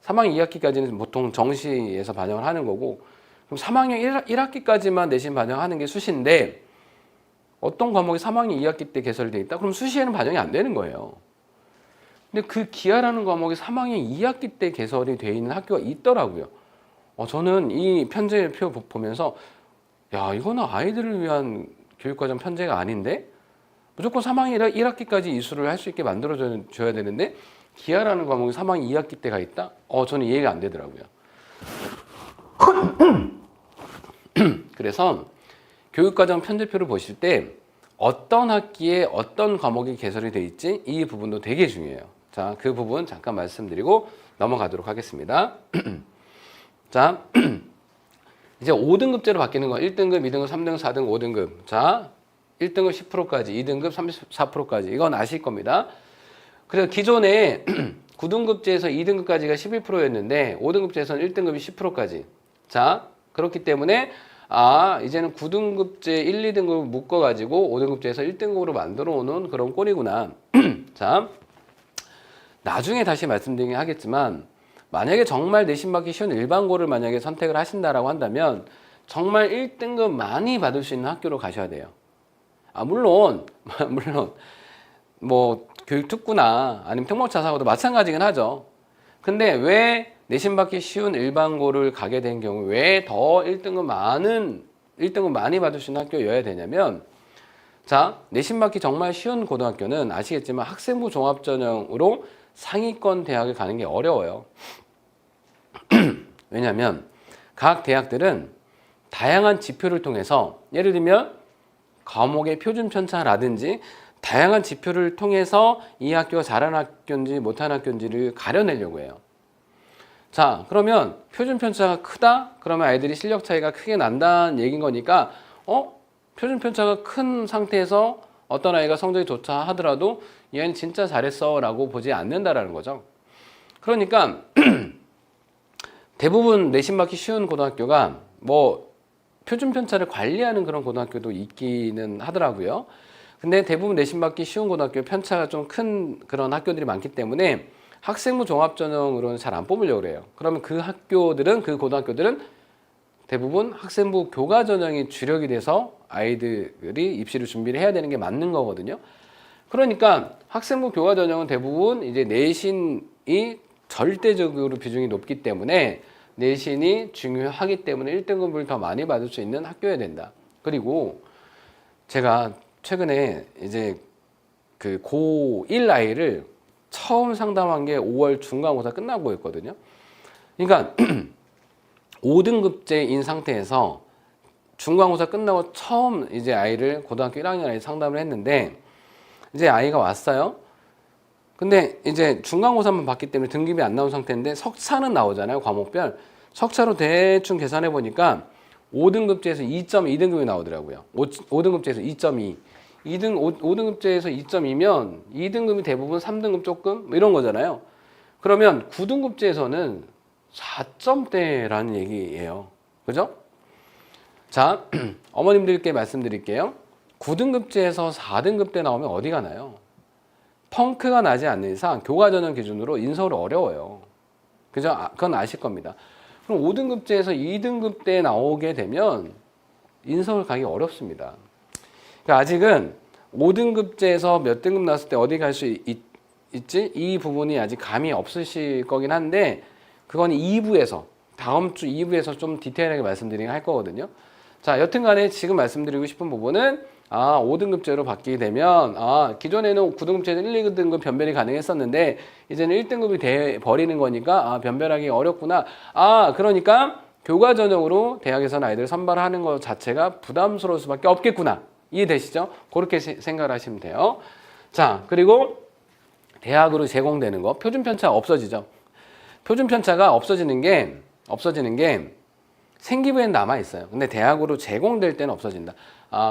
3학년 2학기까지는 보통 정시에서 반영을 하는 거고 그럼 3학년 1학기까지만 내신 반영하는 게 수시인데 어떤 과목이 3학년 2학기 때 개설되어 있다? 그럼 수시에는 반영이 안 되는 거예요. 근데 그 기하라는 과목이 3학년 2학기 때 개설이 되어 있는 학교가 있더라고요. 저는 이 편제표 보면서 야, 이거는 아이들을 위한 교육과정 편제가 아닌데 무조건 3학년 1학기까지 이수를 할 수 있게 만들어줘야 되는데 기하라는 과목이 3학년 2학기 때가 있다? 저는 이해가 안 되더라고요. 그래서 교육과정 편제표를 보실 때 어떤 학기에 어떤 과목이 개설이 되어 있지? 이 부분도 되게 중요해요. 자, 그 부분 잠깐 말씀드리고 넘어가도록 하겠습니다. 자, 이제 5등급제로 바뀌는 거 1등급, 2등급, 3등급, 4등급, 5등급. 자, 1등급 10%까지, 2등급 34%까지. 이건 아실 겁니다. 그래서 기존에 9등급제에서 2등급까지가 11%였는데 5등급제에서는 1등급이 10%까지. 자, 그렇기 때문에 이제는 9등급제 1, 2등급을 묶어가지고 5등급제에서 1등급으로 만들어 오는 그런 꼴이구나. 자, 나중에 다시 말씀드리긴 하겠지만 만약에 정말 내신 받기 쉬운 일반고를 만약에 선택을 하신다라고 한다면 정말 1등급 많이 받을 수 있는 학교로 가셔야 돼요. 물론 뭐 교육특구나 아니면 평목자사고도 마찬가지긴 하죠. 근데 왜 내신 받기 쉬운 일반고를 가게 된 경우 왜 더 1등급 많이 받을 수 있는 학교여야 되냐면 자, 내신 받기 정말 쉬운 고등학교는 아시겠지만 학생부 종합전형으로 상위권 대학을 가는 게 어려워요. 왜냐하면 각 대학들은 다양한 지표를 통해서 예를 들면 과목의 표준 편차라든지 다양한 지표를 통해서 이 학교가 잘하는 학교인지 못하는 학교인지를 가려내려고 해요. 자, 그러면 표준 편차가 크다? 그러면 아이들이 실력 차이가 크게 난다는 얘기인 거니까 표준 편차가 큰 상태에서 어떤 아이가 성적이 좋다 하더라도 얘는 진짜 잘했어 라고 보지 않는다라는 거죠. 그러니까 대부분 내신 받기 쉬운 고등학교가 뭐 표준 편차를 관리하는 그런 고등학교도 있기는 하더라고요. 근데 대부분 내신 받기 쉬운 고등학교 편차가 좀 큰 그런 학교들이 많기 때문에 학생부 종합전형으로는 잘 안 뽑으려고 그래요. 그러면 그 고등학교들은 대부분 학생부 교과전형이 주력이 돼서 아이들이 입시를 준비를 해야 되는 게 맞는 거거든요. 그러니까 학생부 교과전형은 대부분 이제 내신이 절대적으로 비중이 높기 때문에 내신이 중요하기 때문에 1등급을 더 많이 받을 수 있는 학교여야 된다. 그리고 제가 최근에 이제 그 고1 아이를 처음 상담한 게 5월 중간고사 끝나고 있거든요. 그러니까 5등급제인 상태에서 중간고사 끝나고 처음 이제 아이를 고등학교 1학년 아이 상담을 했는데 이제 아이가 왔어요. 근데 이제 중간고사만 봤기 때문에 등급이 안 나온 상태인데 석차는 나오잖아요. 과목별. 석차로 대충 계산해 보니까 5등급제에서 2.2등급이 나오더라고요. 5등급제에서 2.2. 5등급제에서 2.2면 2등급이 대부분 3등급 조금 뭐 이런 거잖아요. 그러면 9등급제에서는 4점대라는 얘기예요. 그죠? 자, 어머님들께 말씀드릴게요. 9등급제에서 4등급대 나오면 어디 가나요? 펑크가 나지 않는 이상 교과전형 기준으로 인서울 어려워요. 그죠? 그건 아실 겁니다. 그럼 5등급제에서 2등급대에 나오게 되면 인서울 가기 어렵습니다. 그러니까 아직은 5등급제에서 몇 등급 나왔을 때 어디 갈 수 있지? 이 부분이 아직 감이 없으실 거긴 한데 그건 2부에서 다음 주 2부에서 좀 디테일하게 말씀드리긴 할 거거든요. 자, 여튼간에 지금 말씀드리고 싶은 부분은 5등급제로 바뀌게 되면 기존에는 9등급제는 1, 2등급 변별이 가능했었는데 이제는 1등급이 돼 버리는 거니까 변별하기 어렵구나. 그러니까 교과 전형으로 대학에서는 아이들 선발하는 것 자체가 부담스러울 수밖에 없겠구나. 이해되시죠? 그렇게 생각을 하시면 돼요. 자, 그리고 대학으로 제공되는 거 표준 편차 없어지죠. 표준 편차가 없어지는 게 생기부엔 남아 있어요. 근데 대학으로 제공될 때는 없어진다.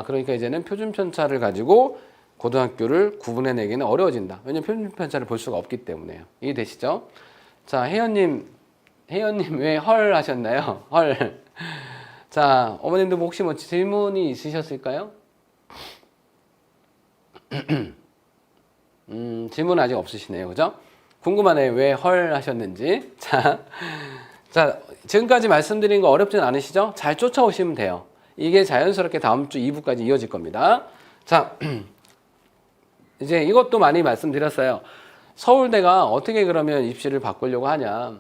그러니까 이제는 표준 편차를 가지고 고등학교를 구분해내기는 어려워진다. 왜냐면 표준 편차를 볼 수가 없기 때문에요. 이해되시죠? 자, 혜연님 왜 헐 하셨나요? 헐. 자, 어머님도 혹시 뭐 질문이 있으셨을까요? 질문 아직 없으시네요. 그죠? 궁금하네요. 왜 헐 하셨는지. 자, 지금까지 말씀드린 거 어렵진 않으시죠? 잘 쫓아오시면 돼요. 이게 자연스럽게 다음 주 2부까지 이어질 겁니다. 자, 이제 이것도 많이 말씀드렸어요. 서울대가 어떻게 그러면 입시를 바꾸려고 하냐.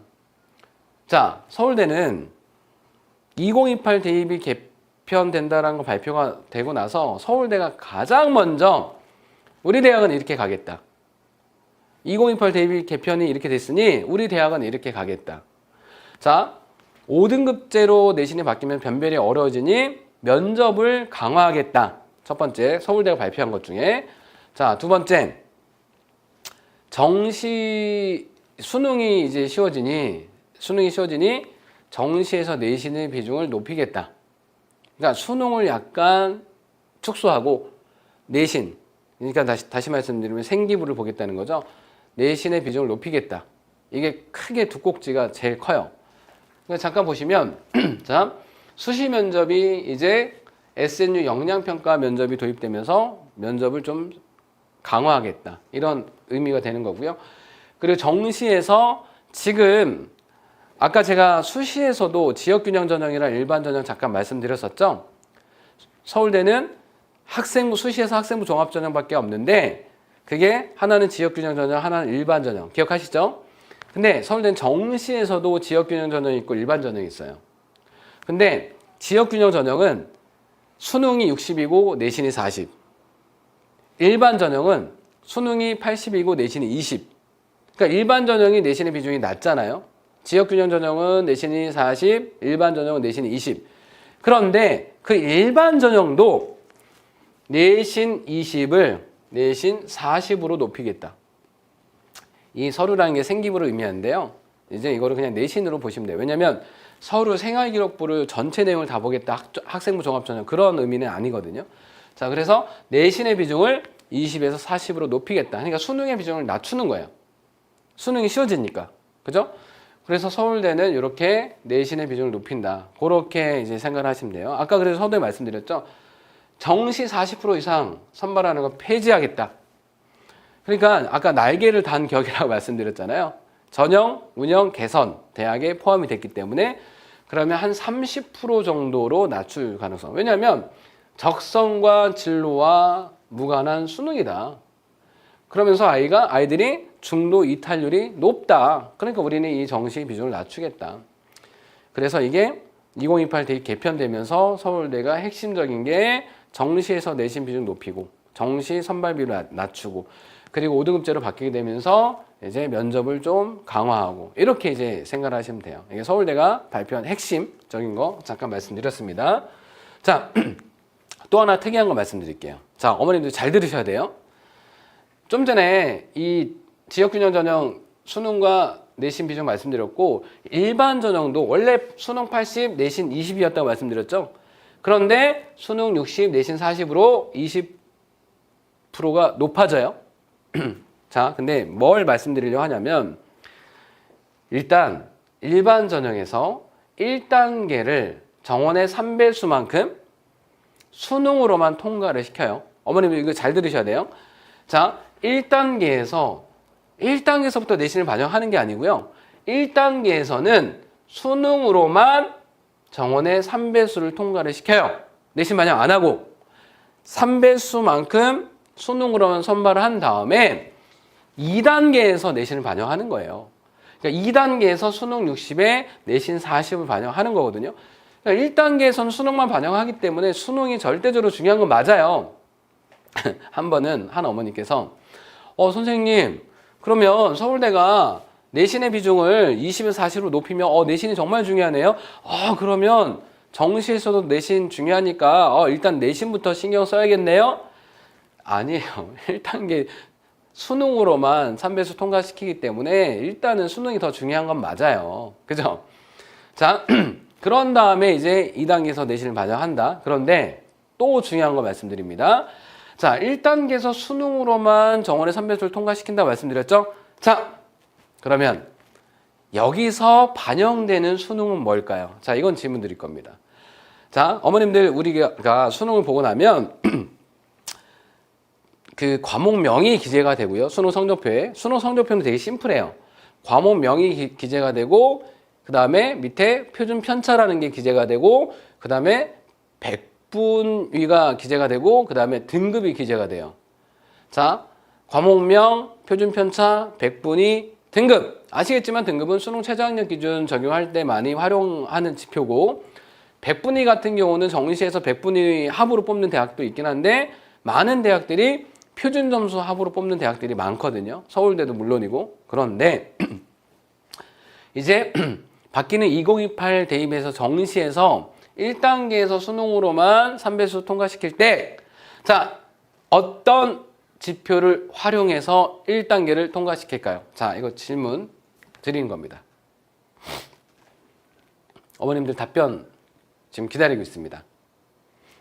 자, 서울대는 2028 대입이 개편된다라는 거 발표가 되고 나서 서울대가 가장 먼저 우리 대학은 이렇게 가겠다. 2028 대입 개편이 이렇게 됐으니 우리 대학은 이렇게 가겠다. 자, 5등급제로 내신이 바뀌면 변별이 어려워지니 면접을 강화하겠다. 첫 번째, 서울대가 발표한 것 중에. 자, 두 번째, 수능이 이제 쉬워지니 정시에서 내신의 비중을 높이겠다. 그러니까 수능을 약간 축소하고 내신, 그러니까 다시 말씀드리면 생기부를 보겠다는 거죠. 내신의 비중을 높이겠다. 이게 크게 두 꼭지가 제일 커요. 잠깐 보시면 자, 수시 면접이 이제 SNU 역량평가 면접이 도입되면서 면접을 좀 강화하겠다. 이런 의미가 되는 거고요. 그리고 정시에서 지금 아까 제가 수시에서도 지역균형 전형이랑 일반 전형 잠깐 말씀드렸었죠. 서울대는 수시에서 학생부 종합전형밖에 없는데 그게 하나는 지역균형 전형, 하나는 일반 전형. 기억하시죠? 근데 서울대는 정시에서도 지역균형 전형이 있고 일반 전형이 있어요. 근데 지역균형 전형은 수능이 60이고 내신이 40. 일반 전형은 수능이 80이고 내신이 20. 그러니까 일반 전형이 내신의 비중이 낮잖아요. 지역균형 전형은 내신이 40, 일반 전형은 내신이 20. 그런데 그 일반 전형도 내신 20을 내신 40으로 높이겠다. 이 서류라는 게 생기부를 의미하는데요. 이제 이거를 그냥 내신으로 보시면 돼요. 왜냐하면 서류 생활기록부를 전체 내용을 다 보겠다. 학생부 종합전형 그런 의미는 아니거든요. 자, 그래서 내신의 비중을 20에서 40으로 높이겠다. 그러니까 수능의 비중을 낮추는 거예요. 수능이 쉬워지니까. 그죠? 그래서 서울대는 이렇게 내신의 비중을 높인다. 그렇게 이제 생각을 하시면 돼요. 아까 그래서 서두에 말씀드렸죠. 정시 40% 이상 선발하는 거 폐지하겠다. 그러니까 아까 날개를 단 격이라고 말씀드렸잖아요. 전형, 운영, 개선, 대학에 포함이 됐기 때문에 그러면 한 30% 정도로 낮출 가능성. 왜냐하면 적성과 진로와 무관한 수능이다. 그러면서 아이들이 중도 이탈률이 높다. 그러니까 우리는 이 정시 비중을 낮추겠다. 그래서 이게 2028 대입 개편되면서 서울대가 핵심적인 게 정시에서 내신 비중 높이고 정시 선발비를 낮추고 그리고 5등급제로 바뀌게 되면서 이제 면접을 좀 강화하고 이렇게 이제 생각을 하시면 돼요. 이게 서울대가 발표한 핵심적인 거 잠깐 말씀드렸습니다. 자, 또 하나 특이한 거 말씀드릴게요. 자, 어머님들 잘 들으셔야 돼요. 좀 전에 이 지역균형 전형 수능과 내신 비중 말씀드렸고 일반 전형도 원래 수능 80, 내신 20이었다고 말씀드렸죠. 그런데 수능 60, 내신 40으로 20%가 높아져요. 자, 근데 뭘 말씀드리려고 하냐면 일단 일반 전형에서 1단계를 정원의 3배수만큼 수능으로만 통과를 시켜요. 어머님 이거 잘 들으셔야 돼요. 자, 1단계에서부터 내신을 반영하는 게 아니고요. 1단계에서는 수능으로만 정원의 3배수를 통과를 시켜요. 내신 반영 안 하고 3배수만큼 수능으로만 선발을 한 다음에 2단계에서 내신을 반영하는 거예요. 그러니까 2단계에서 수능 60에 내신 40을 반영하는 거거든요. 그러니까 1단계에서는 수능만 반영하기 때문에 수능이 절대적으로 중요한 건 맞아요. 한 번은 한 어머니께서 선생님 그러면 서울대가 내신의 비중을 20에서 40으로 높이면 내신이 정말 중요하네요. 그러면 정시에서도 내신 중요하니까 일단 내신부터 신경 써야겠네요. 아니에요. 1단계 수능으로만 3배수 통과시키기 때문에 일단은 수능이 더 중요한 건 맞아요. 그죠? 자, 그런 다음에 이제 2단계에서 내신을 반영한다. 그런데 또 중요한 거 말씀드립니다. 자, 1단계에서 수능으로만 정원의 3배수를 통과시킨다고 말씀드렸죠? 자, 그러면 여기서 반영되는 수능은 뭘까요? 자, 이건 질문 드릴 겁니다. 자, 어머님들 우리가 수능을 보고 나면 그 과목명이 기재가 되고요. 수능 성적표에. 수능 성적표는 되게 심플해요. 과목명이 기재가 되고 그 다음에 밑에 표준 편차라는 게 기재가 되고 그 다음에 백분위가 기재가 되고 그 다음에 등급이 기재가 돼요. 자, 과목명, 표준 편차, 백분위, 등급. 아시겠지만 등급은 수능 최저학력 기준 적용할 때 많이 활용하는 지표고 백분위 같은 경우는 정시에서 백분위 합으로 뽑는 대학도 있긴 한데 많은 대학들이 표준 점수 합으로 뽑는 대학들이 많거든요. 서울대도 물론이고. 그런데 이제 바뀌는 2028 대입에서 정시에서 1단계에서 수능으로만 3배수 통과시킬 때 자, 어떤 지표를 활용해서 1단계를 통과시킬까요? 자, 이거 질문 드리는 겁니다. 어머님들 답변 지금 기다리고 있습니다.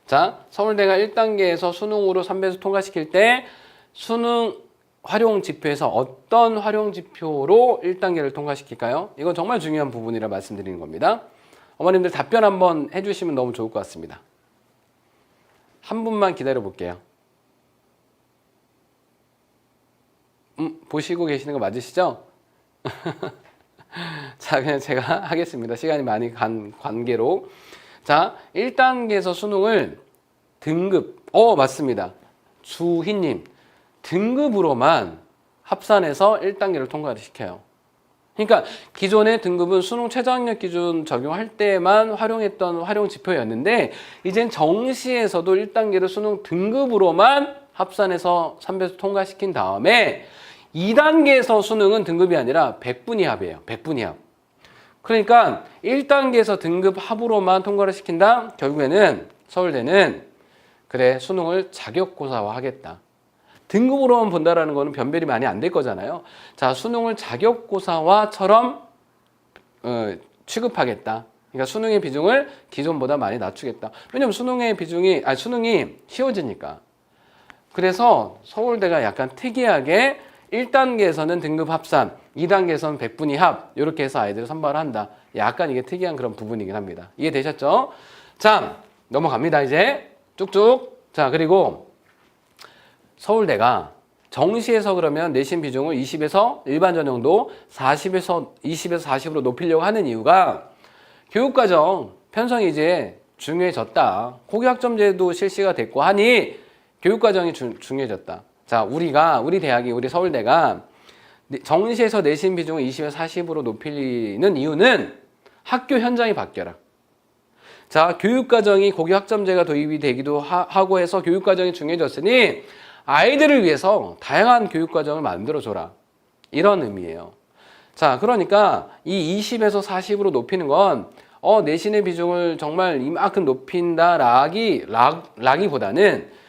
자, 서울대가 1단계에서 수능으로 3배수 통과시킬 때 수능 활용 지표에서 어떤 활용 지표로 1단계를 통과시킬까요? 이건 정말 중요한 부분이라 말씀드리는 겁니다. 어머님들 답변 한번 해주시면 너무 좋을 것 같습니다. 한 분만 기다려 볼게요. 보시고 계시는 거 맞으시죠? 자, 그냥 제가 하겠습니다. 시간이 많이 간 관계로. 자, 1단계에서 수능을 등급, 맞습니다. 주희님, 등급으로만 합산해서 1단계를 통과를 시켜요. 그러니까 기존의 등급은 수능 최저학력 기준 적용할 때만 활용했던 활용 지표였는데 이젠 정시에서도 1단계를 수능 등급으로만 합산해서 3배수 통과시킨 다음에 2단계에서 수능은 등급이 아니라 백분위 합이에요. 백분위 합. 그러니까 1단계에서 등급 합으로만 통과를 시킨다? 결국에는 서울대는 그래 수능을 자격고사화 하겠다. 등급으로만 본다라는 거는 변별이 많이 안 될 거잖아요. 자, 수능을 자격고사화처럼 취급하겠다. 그러니까 수능의 비중을 기존보다 많이 낮추겠다. 왜냐면 수능의 비중이 수능이 쉬워지니까. 그래서 서울대가 약간 특이하게 1단계에서는 등급 합산, 2단계에서는 백분위 합 이렇게 해서 아이들을 선발한다. 약간 이게 특이한 그런 부분이긴 합니다. 이해되셨죠? 자, 넘어갑니다. 이제 쭉쭉. 자, 그리고 서울대가 정시에서 그러면 내신 비중을 20에서 일반 전형도 40에서 20에서 40으로 높이려고 하는 이유가 교육과정 편성이 이제 중요해졌다. 고교학점제도 실시가 됐고 하니 교육과정이 중요해졌다. 자, 우리 대학이, 우리 서울대가 정시에서 내신 비중을 20에서 40으로 높이는 이유는 학교 현장이 바뀌어라. 자, 교육과정이 고교학점제가 도입이 되기도 하고 해서 교육과정이 중요해졌으니 아이들을 위해서 다양한 교육과정을 만들어줘라. 이런 의미예요. 자, 그러니까 이 20에서 40으로 높이는 건 내신의 비중을 정말 이만큼 높인다라기보다는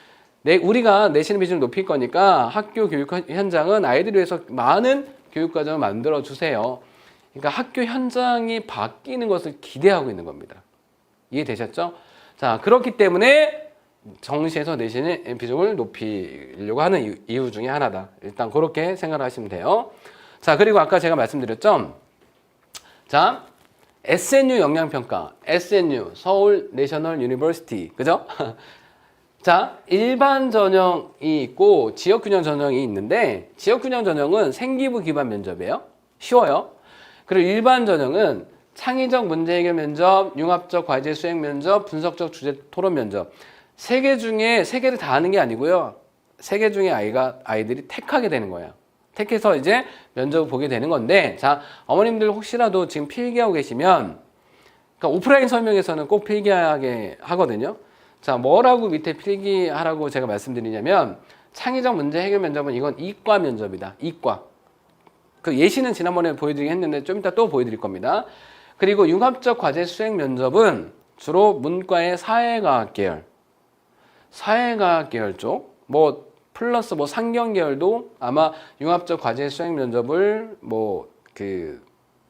우리가 내신의 비중을 높일 거니까 학교 교육 현장은 아이들을 위해서 많은 교육과정을 만들어주세요. 그러니까 학교 현장이 바뀌는 것을 기대하고 있는 겁니다. 이해되셨죠? 자, 그렇기 때문에 정시에서 내신의 비중을 높이려고 하는 이유 중에 하나다. 일단 그렇게 생각을 하시면 돼요. 자, 그리고 아까 제가 말씀드렸죠. 자, SNU 역량평가, SNU, 서울 내셔널 유니버시티, 그죠? 자, 일반 전형이 있고 지역균형 전형이 있는데 지역균형 전형은 생기부 기반 면접이에요. 쉬워요. 그리고 일반 전형은 창의적 문제 해결 면접, 융합적 과제 수행 면접, 분석적 주제 토론 면접. 세 개 중에 세 개를 다 하는 게 아니고요. 세 개 중에 아이들이 택하게 되는 거예요. 택해서 이제 면접을 보게 되는 건데, 자, 어머님들 혹시라도 지금 필기하고 계시면, 그러니까 오프라인 설명에서는 꼭 필기하게 하거든요. 자, 뭐라고 밑에 필기하라고 제가 말씀드리냐면, 창의적 문제 해결 면접은 이건 이과 면접이다. 이과. 그 예시는 지난번에 보여드리긴 했는데 좀 이따 또 보여드릴 겁니다. 그리고 융합적 과제 수행 면접은 주로 문과의 사회과학 계열, 사회과학 계열 쪽, 뭐 플러스 뭐 상경 계열도 아마 융합적 과제 수행 면접을 뭐 그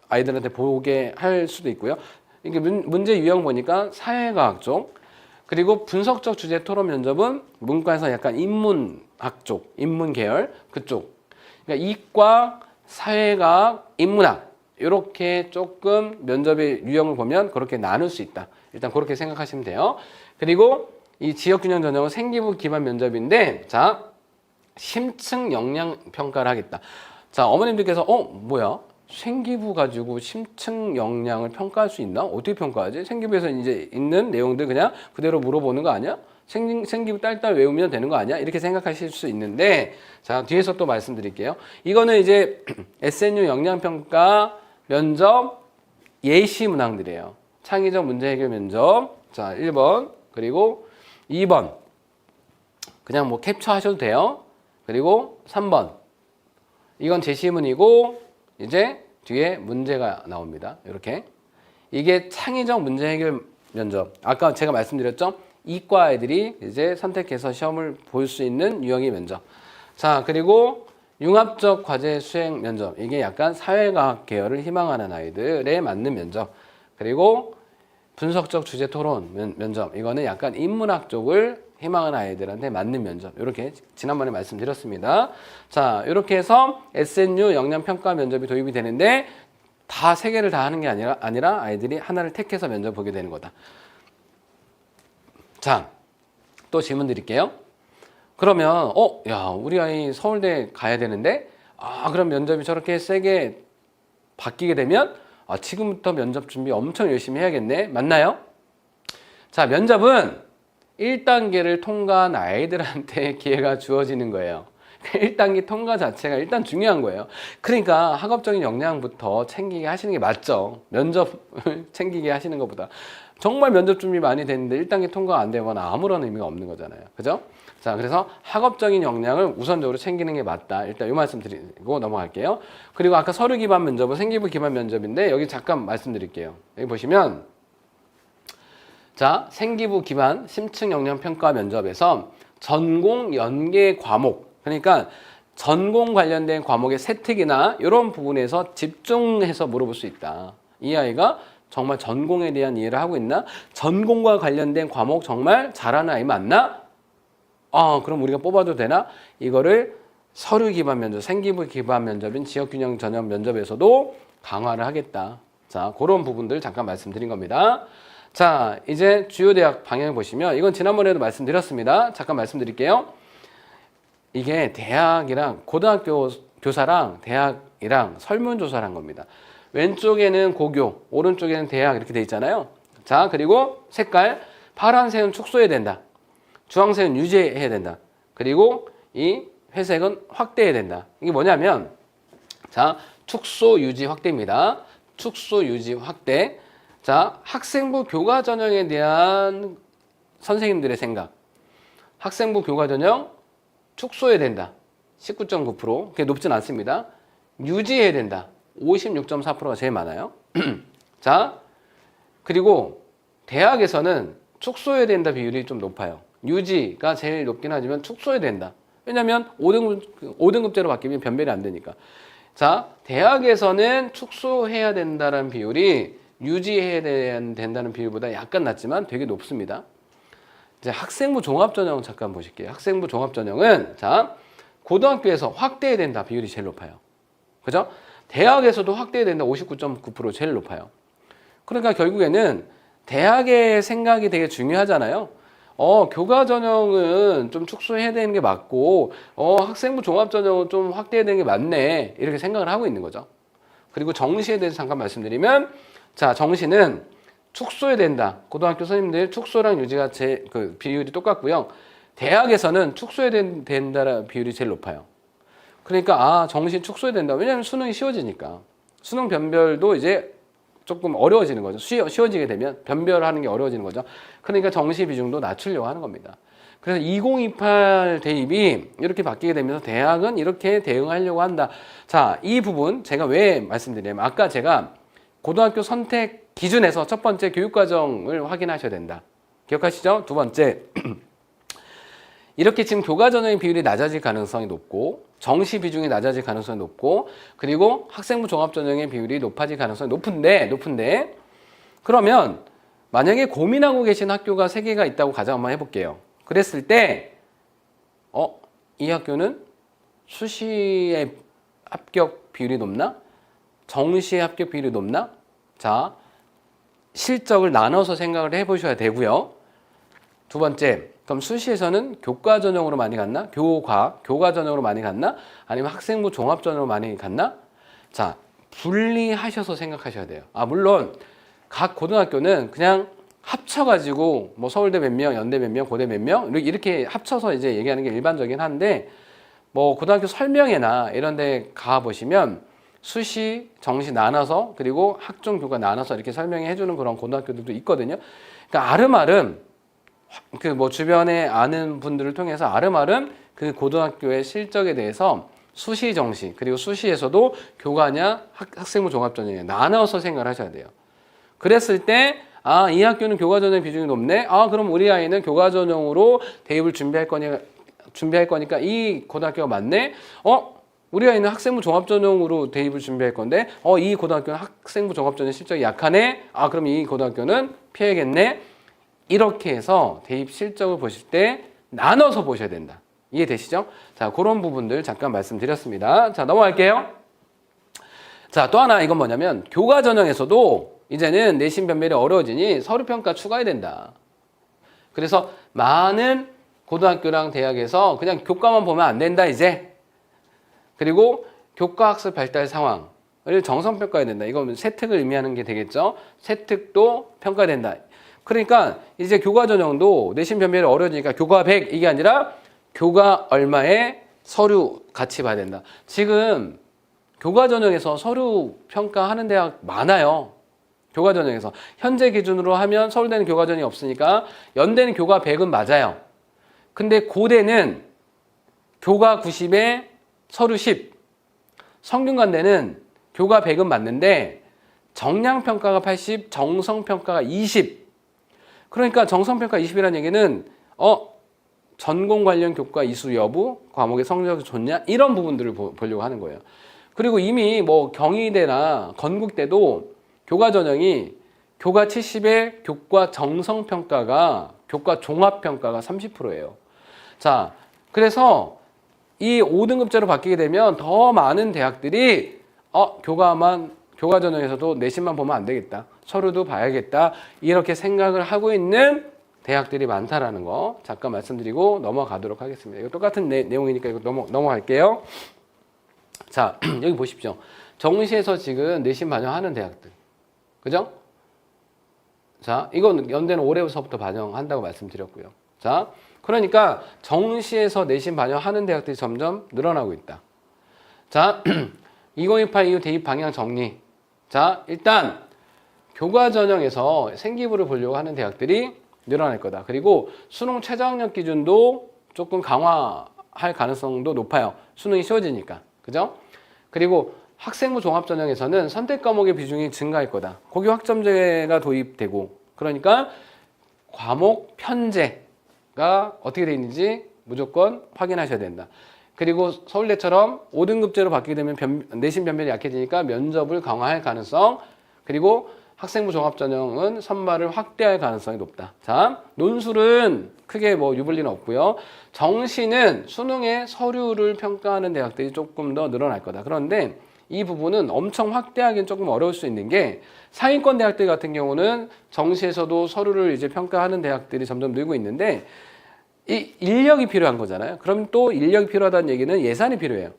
아이들한테 보게 할 수도 있고요. 이게 문제 유형 보니까 사회과학 쪽, 그리고 분석적 주제 토론 면접은 문과에서 약간 인문학 쪽, 인문 계열 그쪽. 그러니까 이과, 사회과학, 인문학 이렇게 조금 면접의 유형을 보면 그렇게 나눌 수 있다. 일단 그렇게 생각하시면 돼요. 그리고 이 지역균형 전형은 생기부 기반 면접인데, 자, 심층 역량 평가를 하겠다. 자, 어머님들께서 뭐야? 생기부 가지고 심층 역량을 평가할 수 있나? 어떻게 평가하지? 생기부에서 이제 있는 내용들 그냥 그대로 물어보는 거 아니야? 생기부 딸딸 외우면 되는 거 아니야? 이렇게 생각하실 수 있는데, 자, 뒤에서 또 말씀드릴게요. 이거는 이제 SNU 역량평가 면접 예시 문항들이에요. 창의적 문제 해결 면접. 자, 1번. 그리고 2번. 그냥 뭐 캡처 하셔도 돼요. 그리고 3번. 이건 제시문이고, 이제 뒤에 문제가 나옵니다. 이렇게. 이게 창의적 문제 해결 면접. 아까 제가 말씀드렸죠? 이과 아이들이 이제 선택해서 시험을 볼 수 있는 유형의 면접. 자, 그리고 융합적 과제 수행 면접. 이게 약간 사회과학 계열을 희망하는 아이들에 맞는 면접. 그리고 분석적 주제 토론 면접. 이거는 약간 인문학 쪽을 희망하는 아이들한테 맞는 면접. 이렇게 지난번에 말씀드렸습니다. 자, 이렇게 해서 SNU 역량평가 면접이 도입이 되는데 다 세 개를 다 하는 게 아니라 아이들이 하나를 택해서 면접 보게 되는 거다. 자, 또 질문 드릴게요. 그러면 야, 우리 아이 서울대 가야 되는데 그럼 면접이 저렇게 세게 바뀌게 되면 지금부터 면접 준비 엄청 열심히 해야겠네. 맞나요? 자, 면접은 1단계를 통과한 아이들한테 기회가 주어지는 거예요. 1단계 통과 자체가 일단 중요한 거예요. 그러니까 학업적인 역량부터 챙기게 하시는 게 맞죠. 면접 챙기게 하시는 것보다. 정말 면접 준비 많이 됐는데 1단계 통과 안 되면 아무런 의미가 없는 거잖아요. 그죠? 자, 그래서 학업적인 역량을 우선적으로 챙기는 게 맞다. 일단 이 말씀 드리고 넘어갈게요. 그리고 아까 서류 기반 면접은 생기부 기반 면접인데 여기 잠깐 말씀드릴게요. 여기 보시면 자, 생기부 기반 심층 역량 평가 면접에서 전공 연계 과목, 그러니까 전공 관련된 과목의 세특이나 이런 부분에서 집중해서 물어볼 수 있다. 이 아이가 정말 전공에 대한 이해를 하고 있나? 전공과 관련된 과목 정말 잘하는 아이 맞나? 그럼 우리가 뽑아도 되나? 이거를 서류 기반 면접, 생기부 기반 면접인 지역균형 전형 면접에서도 강화를 하겠다. 자, 그런 부분들 잠깐 말씀드린 겁니다. 자, 이제 주요 대학 방향을 보시면 이건 지난번에도 말씀드렸습니다. 잠깐 말씀드릴게요. 이게 대학이랑 고등학교 교사랑 대학이랑 설문조사를 한 겁니다. 왼쪽에는 고교, 오른쪽에는 대학 이렇게 돼 있잖아요. 자, 그리고 색깔 파란색은 축소해야 된다. 주황색은 유지해야 된다. 그리고 이 회색은 확대해야 된다. 이게 뭐냐면 자, 축소 유지 확대입니다. 축소 유지 확대. 자, 학생부 교과 전형에 대한 선생님들의 생각. 학생부 교과 전형 축소해야 된다. 19.9%. 그게 높진 않습니다. 유지해야 된다. 56.4%가 제일 많아요. 자, 그리고 대학에서는 축소해야 된다 비율이 좀 높아요. 유지가 제일 높긴 하지만 축소해야 된다. 왜냐하면 5등급제로 바뀌면 변별이 안 되니까. 자, 대학에서는 축소해야 된다는 비율이 유지해야 된다는 비율보다 약간 낮지만 되게 높습니다. 이제 학생부 종합전형 잠깐 보실게요. 학생부 종합전형은 자, 고등학교에서 확대해야 된다 비율이 제일 높아요. 그죠? 대학에서도 확대된다. 59.9% 제일 높아요. 그러니까 결국에는 대학의 생각이 되게 중요하잖아요. 교과 전형은 좀 축소해야 되는 게 맞고, 학생부 종합 전형은 좀 확대해야 되는 게 맞네. 이렇게 생각을 하고 있는 거죠. 그리고 정시에 대해서 잠깐 말씀드리면, 자, 정시는 축소해야 된다. 고등학교 선생님들 축소랑 유지가 그 비율이 똑같고요. 대학에서는 축소해야 된다라는 비율이 제일 높아요. 그러니까, 정시 축소해야 된다. 왜냐하면 수능이 쉬워지니까. 수능 변별도 이제 조금 어려워지는 거죠. 쉬워지게 되면 변별하는 게 어려워지는 거죠. 그러니까 정시 비중도 낮추려고 하는 겁니다. 그래서 2028 대입이 이렇게 바뀌게 되면서 대학은 이렇게 대응하려고 한다. 자, 이 부분 제가 왜 말씀드리냐면 아까 제가 고등학교 선택 기준에서 첫 번째 교육과정을 확인하셔야 된다. 기억하시죠? 두 번째, 이렇게 지금 교과 전형의 비율이 낮아질 가능성이 높고 정시 비중이 낮아질 가능성이 높고 그리고 학생부 종합 전형의 비율이 높아질 가능성이 높은데 그러면 만약에 고민하고 계신 학교가 3개가 있다고 가정 한번 해볼게요. 그랬을 때 이 학교는 수시의 합격 비율이 높나? 정시의 합격 비율이 높나? 자, 실적을 나눠서 생각을 해보셔야 되고요. 두 번째, 그럼 수시에서는 교과 전형으로 많이 갔나? 교과 전형으로 많이 갔나? 아니면 학생부 종합 전형으로 많이 갔나? 자, 분리하셔서 생각하셔야 돼요. 물론 각 고등학교는 그냥 합쳐가지고 뭐 서울대 몇 명, 연대 몇 명, 고대 몇 명 이렇게 합쳐서 이제 얘기하는 게 일반적이긴 한데 뭐 고등학교 설명회나 이런 데 가보시면 수시, 정시 나눠서 그리고 학종, 교과 나눠서 이렇게 설명해 해주는 그런 고등학교들도 있거든요. 그러니까 아름아름 그 뭐 주변에 아는 분들을 통해서 아름아름 그 고등학교의 실적에 대해서 수시, 정시 그리고 수시에서도 교과냐 학생부 종합전형이냐 나눠서 생각을 하셔야 돼요. 그랬을 때 이 학교는 교과 전형 비중이 높네. 그럼 우리 아이는 교과 전형으로 대입을 준비할 거니까 이 고등학교가 맞네. 우리 아이는 학생부 종합 전형으로 대입을 준비할 건데 이 고등학교는 학생부 종합 전형 실적이 약하네. 그럼 이 고등학교는 피해야겠네. 이렇게 해서 대입 실적을 보실 때 나눠서 보셔야 된다. 이해되시죠? 자, 그런 부분들 잠깐 말씀드렸습니다. 자, 넘어갈게요. 자, 또 하나 이건 뭐냐면 교과 전형에서도 이제는 내신 변별이 어려워지니 서류평가 추가해야 된다. 그래서 많은 고등학교랑 대학에서 그냥 교과만 보면 안 된다 이제. 그리고 교과학습 발달 상황을 정성평가해야 된다. 이건 세특을 의미하는 게 되겠죠. 세특도 평가된다. 그러니까 이제 교과 전형도 내신 변별이 어려워지니까 교과 100 이게 아니라 교과 얼마의 서류 같이 봐야 된다. 지금 교과 전형에서 서류 평가하는 대학 많아요. 교과 전형에서. 현재 기준으로 하면 서울대는 교과 전형이 없으니까 연대는 교과 100은 맞아요. 근데 고대는 교과 90에 서류 10. 성균관대는 교과 100은 맞는데 정량평가가 80, 정성평가가 20. 그러니까 정성평가 20이라는 얘기는 전공 관련 교과 이수 여부, 과목의 성적이 좋냐 이런 부분들을 보려고 하는 거예요. 그리고 이미 뭐 경희대나 건국대도 교과 전형이 교과 70에 교과 정성평가가 교과 종합평가가 30%예요. 자, 그래서 이 5등급제로 바뀌게 되면 더 많은 대학들이 교과 전형에서도 내신만 보면 안 되겠다. 서류도 봐야겠다. 이렇게 생각을 하고 있는 대학들이 많다라는 거 잠깐 말씀드리고 넘어가도록 하겠습니다. 이거 똑같은 내용이니까 이거 넘어갈게요. 자, 여기 보십시오. 정시에서 지금 내신 반영하는 대학들. 그죠? 자, 이건 연대는 올해부터 반영한다고 말씀드렸고요. 자, 그러니까 정시에서 내신 반영하는 대학들이 점점 늘어나고 있다. 자, 2028 이후 대입 방향 정리. 자, 일단 교과 전형에서 생기부를 보려고 하는 대학들이 늘어날 거다. 그리고 수능 최저학력 기준도 조금 강화할 가능성도 높아요. 수능이 쉬워지니까. 그죠? 그리고 학생부 종합전형에서는 선택 과목의 비중이 증가할 거다. 고교 학점제가 도입되고 그러니까 과목 편제가 어떻게 되어 있는지 무조건 확인하셔야 된다. 그리고 서울대처럼 5등급제로 바뀌게 되면 내신 변별이 약해지니까 면접을 강화할 가능성 그리고 학생부 종합전형은 선발을 확대할 가능성이 높다. 자, 논술은 크게 뭐 유불리는 없고요. 정시는 수능의 서류를 평가하는 대학들이 조금 더 늘어날 거다. 그런데 이 부분은 엄청 확대하기는 조금 어려울 수 있는 게 상위권 대학들 같은 경우는 정시에서도 서류를 이제 평가하는 대학들이 점점 늘고 있는데 이 인력이 필요한 거잖아요. 그럼 또 인력이 필요하다는 얘기는 예산이 필요해요.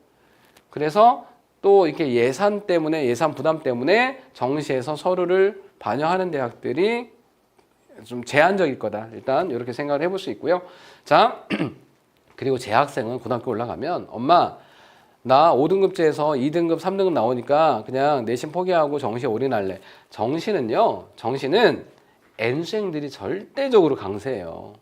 그래서 또 이렇게 예산 때문에 예산 부담 때문에 정시에서 서류를 반영하는 대학들이 좀 제한적일 거다. 일단 이렇게 생각을 해볼 수 있고요. 자, 그리고 재학생은 고등학교 올라가면 엄마 나 5등급제에서 2등급, 3등급 나오니까 그냥 내신 포기하고 정시에 올인할래. 정시는 N수생들이 절대적으로 강세예요.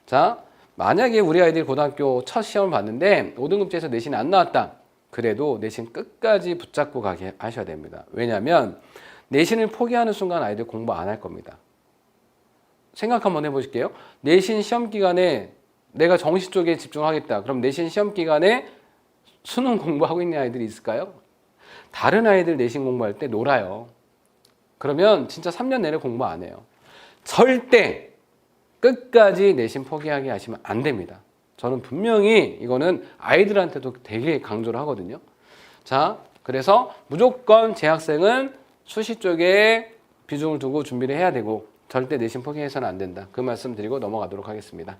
자, 만약에 우리 아이들이 고등학교 첫 시험을 봤는데 5등급제에서 내신이 안 나왔다. 그래도 내신 끝까지 붙잡고 가게 하셔야 됩니다. 왜냐하면 내신을 포기하는 순간 아이들 공부 안 할 겁니다. 생각 한번 해보실게요. 내신 시험 기간에 내가 정시 쪽에 집중하겠다. 그럼 내신 시험 기간에 수능 공부하고 있는 아이들이 있을까요? 다른 아이들 내신 공부할 때 놀아요. 그러면 진짜 3년 내내 공부 안 해요. 절대 끝까지 내신 포기하게 하시면 안 됩니다. 저는 분명히 이거는 아이들한테도 되게 강조를 하거든요. 자, 그래서 무조건 재학생은 수시 쪽에 비중을 두고 준비를 해야 되고 절대 내신 포기해서는 안 된다. 그 말씀 드리고 넘어가도록 하겠습니다.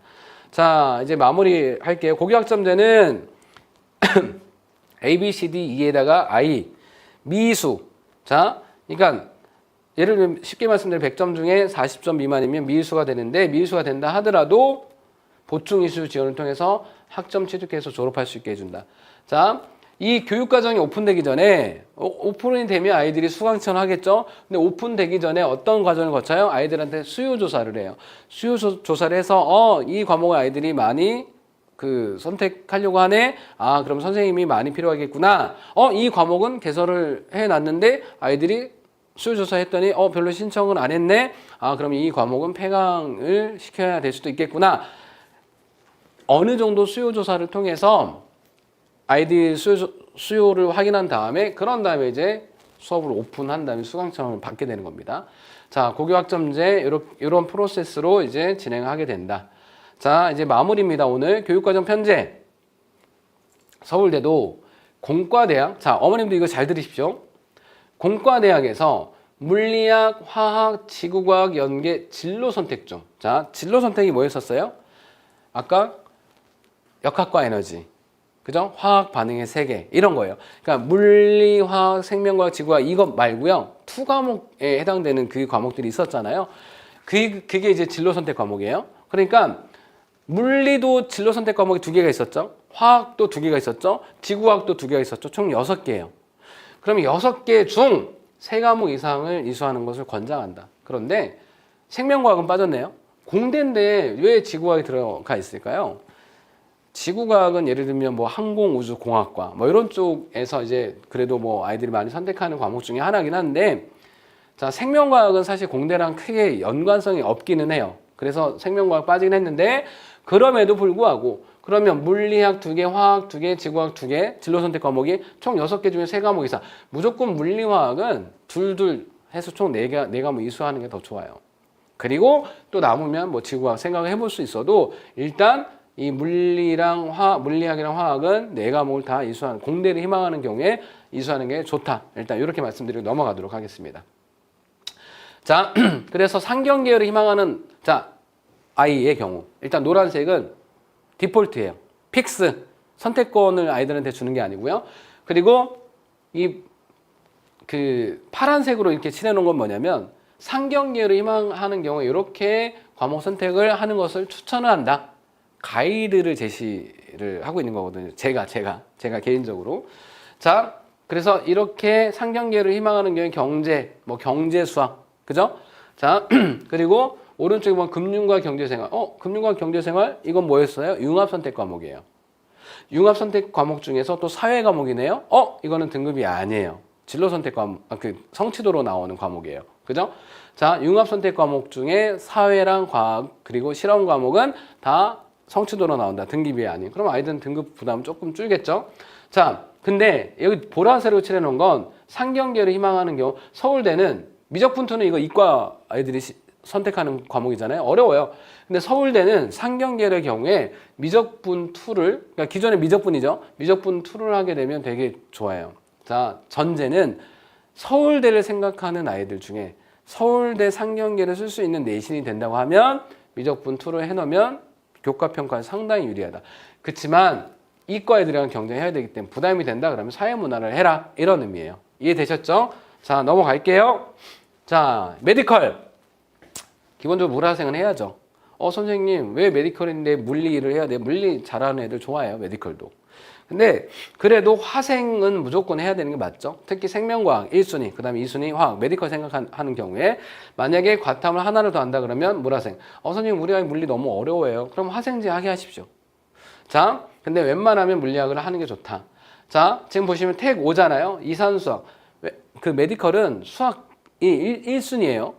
자, 이제 마무리 할게요. 고교학점제는 A, B, C, D, E에다가 I, 미수. 자, 그러니까 예를 들면 쉽게 말씀드리면 100점 중에 40점 미만이면 미수가 되는데 미수가 된다 하더라도 보충 이수 지원을 통해서 학점 취득해서 졸업할 수 있게 해준다. 자, 이 교육과정이 오픈되기 전에 오픈이 되면 아이들이 수강청 하겠죠. 근데 오픈되기 전에 어떤 과정을 거쳐요? 아이들한테 수요조사를 해요. 수요조사를 해서 이 과목을 아이들이 많이 선택하려고 하네. 아, 그럼 선생님이 많이 필요하겠구나. 이 과목은 개설을 해놨는데 아이들이 수요조사 했더니 별로 신청을 안 했네. 아, 그럼 이 과목은 폐강을 시켜야 될 수도 있겠구나. 어느 정도 수요조사를 통해서 아이들 수요를 확인한 다음에 그런 다음에 이제 수업을 오픈한 다음에 수강청을 받게 되는 겁니다. 자, 고교학점제 이런 프로세스로 이제 진행하게 된다. 자, 이제 마무리입니다. 오늘 교육과정 편제. 서울대도 공과대학. 자, 어머님도 이거 잘 들으십시오. 공과대학에서 물리학, 화학, 지구과학, 연계, 진로 선택 중. 자, 진로 선택이 뭐였었어요? 아까 역학과 에너지. 그죠? 화학 반응의 세계. 이런 거예요. 그러니까 물리, 화학, 생명과학, 지구과학 이것 말고요. 2과목에 해당되는 그 과목들이 있었잖아요. 그게 이제 진로 선택 과목이에요. 그러니까 물리도 진로 선택 과목이 2개가 있었죠. 화학도 2개가 있었죠. 지구과학도 2개가 있었죠. 총 6개예요. 그러면 6개 중 3과목 이상을 이수하는 것을 권장한다. 그런데 생명과학은 빠졌네요. 공대인데 왜 지구과학이 들어가 있을까요? 지구과학은 예를 들면 뭐 항공우주공학과 뭐 이런 쪽에서 이제 그래도 뭐 아이들이 많이 선택하는 과목 중에 하나긴 한데, 자, 생명과학은 사실 공대랑 크게 연관성이 없기는 해요. 그래서 생명과학 빠지긴 했는데, 그럼에도 불구하고 그러면 물리학 2개, 화학 2개, 지구과학 2개, 진로 선택 과목이 총 6개 중에 3과목 이상. 무조건 물리화학은 둘 해서 총 4과목 이수하는 게 더 좋아요. 그리고 또 남으면 뭐 지구과학 생각을 해볼 수 있어도 일단 이 물리학이랑 화학은 4과목을 다 이수하는, 공대를 희망하는 경우에 이수하는 게 좋다. 일단 이렇게 말씀드리고 넘어가도록 하겠습니다. 자, 그래서 상경계열을 희망하는 아이의 경우 일단 노란색은 디폴트예요. 픽스, 선택권을 아이들한테 주는 게 아니고요. 그리고 파란색으로 이렇게 칠해놓은 건 뭐냐면 상경계열을 희망하는 경우에 이렇게 과목 선택을 하는 것을 추천을 한다. 가이드를 제시를 하고 있는 거거든요. 제가 개인적으로. 자, 그래서 이렇게 상경계열을 희망하는 경우에 경제, 수학, 그죠? 자, 그리고 오른쪽에 보면 금융과 경제생활. 금융과 경제생활 이건 뭐였어요? 융합선택 과목이에요. 융합선택 과목 중에서 또 사회 과목이네요. 이거는 등급이 아니에요. 진로선택 과목, 성취도로 나오는 과목이에요. 그죠? 자, 융합선택 과목 중에 사회랑 과학 그리고 실험 과목은 다 성취도로 나온다. 등급이 아닌. 그럼 아이들은 등급 부담 조금 줄겠죠? 자, 근데 여기 보라색으로 칠해놓은 건 상경계열을 희망하는 경우, 서울대는 미적분투는 이거 이과 아이들이 선택하는 과목이잖아요. 어려워요. 근데 서울대는 상경계열의 경우에 미적분 2를, 그러니까 기존에 미적분이죠. 미적분 2를 하게 되면 되게 좋아요. 자, 전제는 서울대를 생각하는 아이들 중에 서울대 상경계를 쓸 수 있는 내신이 된다고 하면 미적분 2를 해놓으면 교과평가에 상당히 유리하다. 그렇지만 이과 애들이랑 경쟁해야 되기 때문에 부담이 된다 그러면 사회문화를 해라 이런 의미예요. 이해되셨죠? 자, 넘어갈게요. 자, 메디컬. 기본적으로 물화생은 해야죠. 선생님 왜 메디컬인데 물리 일을 해야 돼? 물리 잘하는 애들 좋아해요. 메디컬도. 근데 그래도 화생은 무조건 해야 되는 게 맞죠. 특히 생명과학 1순위, 그 다음에 2순위 화학, 메디컬 생각하는 경우에 만약에 과탐을 하나를 더 한다 그러면 물화생. 선생님 우리 아이 물리 너무 어려워요. 그럼 화생지 하게 하십시오. 자, 근데 웬만하면 물리학을 하는 게 좋다. 자, 지금 보시면 택 5잖아요. 이산수학. 그 메디컬은 수학이 1순위예요.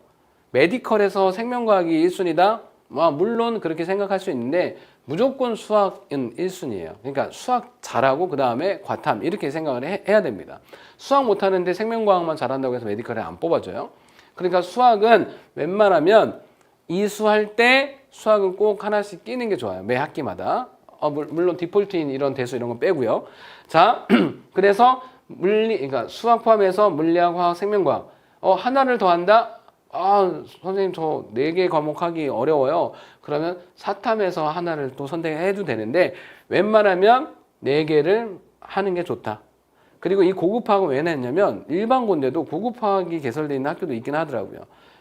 메디컬에서 생명과학이 1순위다? 물론 그렇게 생각할 수 있는데 무조건 수학은 1순위예요. 그러니까 수학 잘하고 그 다음에 과탐 이렇게 생각을 해야 됩니다. 수학 못하는데 생명과학만 잘한다고 해서 메디컬에 안 뽑아줘요. 그러니까 수학은 웬만하면 이수할 때 수학은 꼭 하나씩 끼는 게 좋아요. 매 학기마다. 물론 디폴트인 이런 대수 이런 건 빼고요. 자, 그래서 그러니까 수학 포함해서 물리학, 화학, 생명과학 하나를 더 한다? 선생님 저 4개 과목 하기 어려워요. 그러면 사탐에서 하나를 또 선택해도 되는데 웬만하면 4개를 하는 게 좋다. 그리고 이 고급화학은 왜 냈냐면 일반 고인데도 고급화학이 개설되어 있는 학교도 있긴 하더라고요.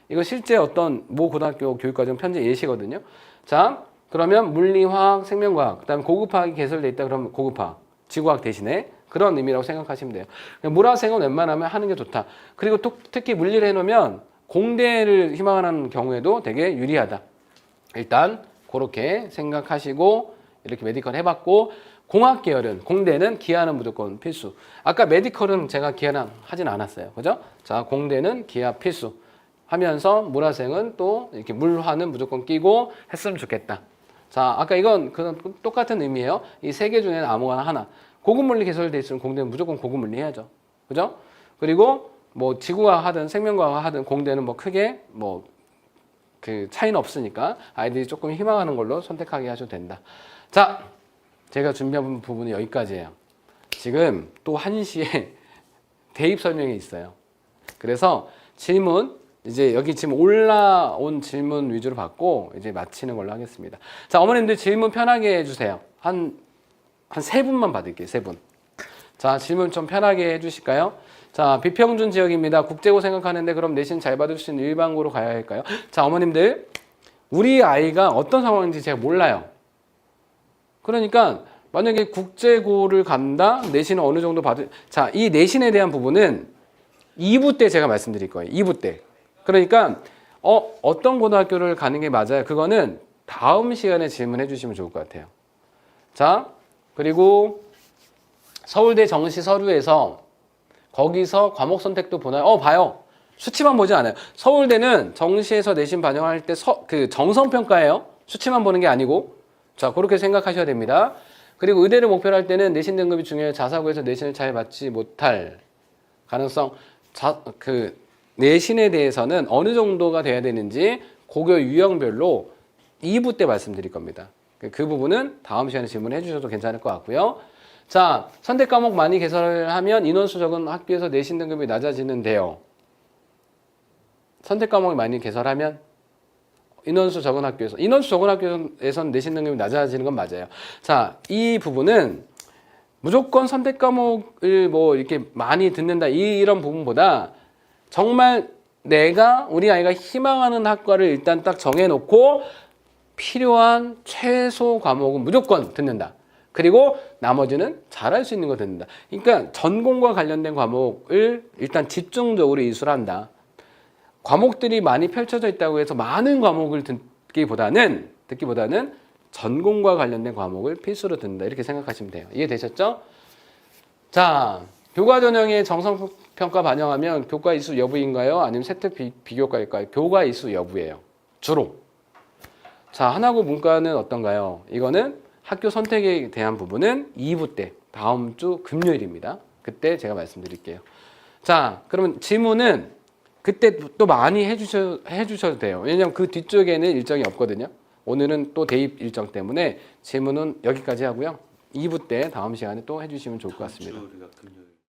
이거 실제 어떤 모 고등학교 교육과정 편제 예시거든요. 자, 그러면 물리, 화학, 생명과학, 그다음에 고급화학이 개설되어 있다 그러면 고급화학, 지구화학 대신에 그런 의미라고 생각하시면 돼요. 물화생은 웬만하면 하는 게 좋다. 그리고 특히 물리를 해놓으면 공대를 희망하는 경우에도 되게 유리하다. 일단 그렇게 생각하시고 이렇게 메디컬 해봤고 공학 계열은 공대는 기하는 무조건 필수. 아까 메디컬은 제가 기하는 하진 않았어요. 그죠? 자, 공대는 기하 필수 하면서 물화생은 또 이렇게 물화는 무조건 끼고 했으면 좋겠다. 자, 아까 이건 그런 똑같은 의미예요. 이 3개 중에는 아무거나 하나. 고급물리 개설돼 있으면 공대는 무조건 고급물리 해야죠. 그죠? 그리고 뭐 지구과학 하든 생명과학 하든 공대는 뭐 크게 뭐 그 차이는 없으니까 아이들이 조금 희망하는 걸로 선택하게 하셔도 된다. 자, 제가 준비한 부분은 여기까지예요. 지금 또 1시에 대입 설명이 있어요. 그래서 질문 이제 여기 지금 올라온 질문 위주로 받고 이제 마치는 걸로 하겠습니다. 자, 어머님들 질문 편하게 해주세요. 한 3분만 받을게요. 3분. 자, 질문 좀 편하게 해주실까요? 자, 비평준 지역입니다. 국제고 생각하는데 그럼 내신 잘 받을 수 있는 일반고로 가야 할까요? 자, 어머님들 우리 아이가 어떤 상황인지 제가 몰라요. 그러니까 만약에 국제고를 간다, 내신은 어느 정도 자, 이 내신에 대한 부분은 2부 때 제가 말씀드릴 거예요. 2부 때. 그러니까 어떤 고등학교를 가는 게 맞아요? 그거는 다음 시간에 질문해 주시면 좋을 것 같아요. 자, 그리고 서울대 정시 서류에서 거기서 과목 선택도 보나요? 봐요. 수치만 보지 않아요. 서울대는 정시에서 내신 반영할 때 그 정성평가예요. 수치만 보는 게 아니고. 자, 그렇게 생각하셔야 됩니다. 그리고 의대를 목표로 할 때는 내신 등급이 중요해요. 자사고에서 내신을 잘 맞지 못할 가능성. 그 내신에 대해서는 어느 정도가 돼야 되는지 고교 유형별로 2부 때 말씀드릴 겁니다. 그 부분은 다음 시간에 질문해 주셔도 괜찮을 것 같고요. 자, 선택 과목 많이 개설하면 인원수 적은 학교에서 내신 등급이 낮아지는데요. 선택 과목을 많이 개설하면 인원수 적은 학교에서는 내신 등급이 낮아지는 건 맞아요. 자, 이 부분은 무조건 선택 과목을 뭐 이렇게 많이 듣는다 이런 부분보다 정말 우리 아이가 희망하는 학과를 일단 딱 정해놓고 필요한 최소 과목은 무조건 듣는다. 그리고 나머지는 잘할 수 있는 거 듣는다. 그러니까 전공과 관련된 과목을 일단 집중적으로 이수한다. 과목들이 많이 펼쳐져 있다고 해서 많은 과목을 듣기보다는 전공과 관련된 과목을 필수로 듣는다. 이렇게 생각하시면 돼요. 이해되셨죠? 자, 교과 전형의 정성평가 반영하면 교과 이수 여부인가요? 아니면 세특 비교과일까요? 교과 이수 여부예요. 주로. 자, 하나고 문과는 어떤가요? 이거는 학교 선택에 대한 부분은 2부 때 다음 주 금요일입니다. 그때 제가 말씀드릴게요. 자, 그러면 질문은 그때 또 많이 해주셔도 돼요. 왜냐하면 그 뒤쪽에는 일정이 없거든요. 오늘은 또 대입 일정 때문에 질문은 여기까지 하고요. 2부 때 다음 시간에 또 해주시면 좋을 것 같습니다.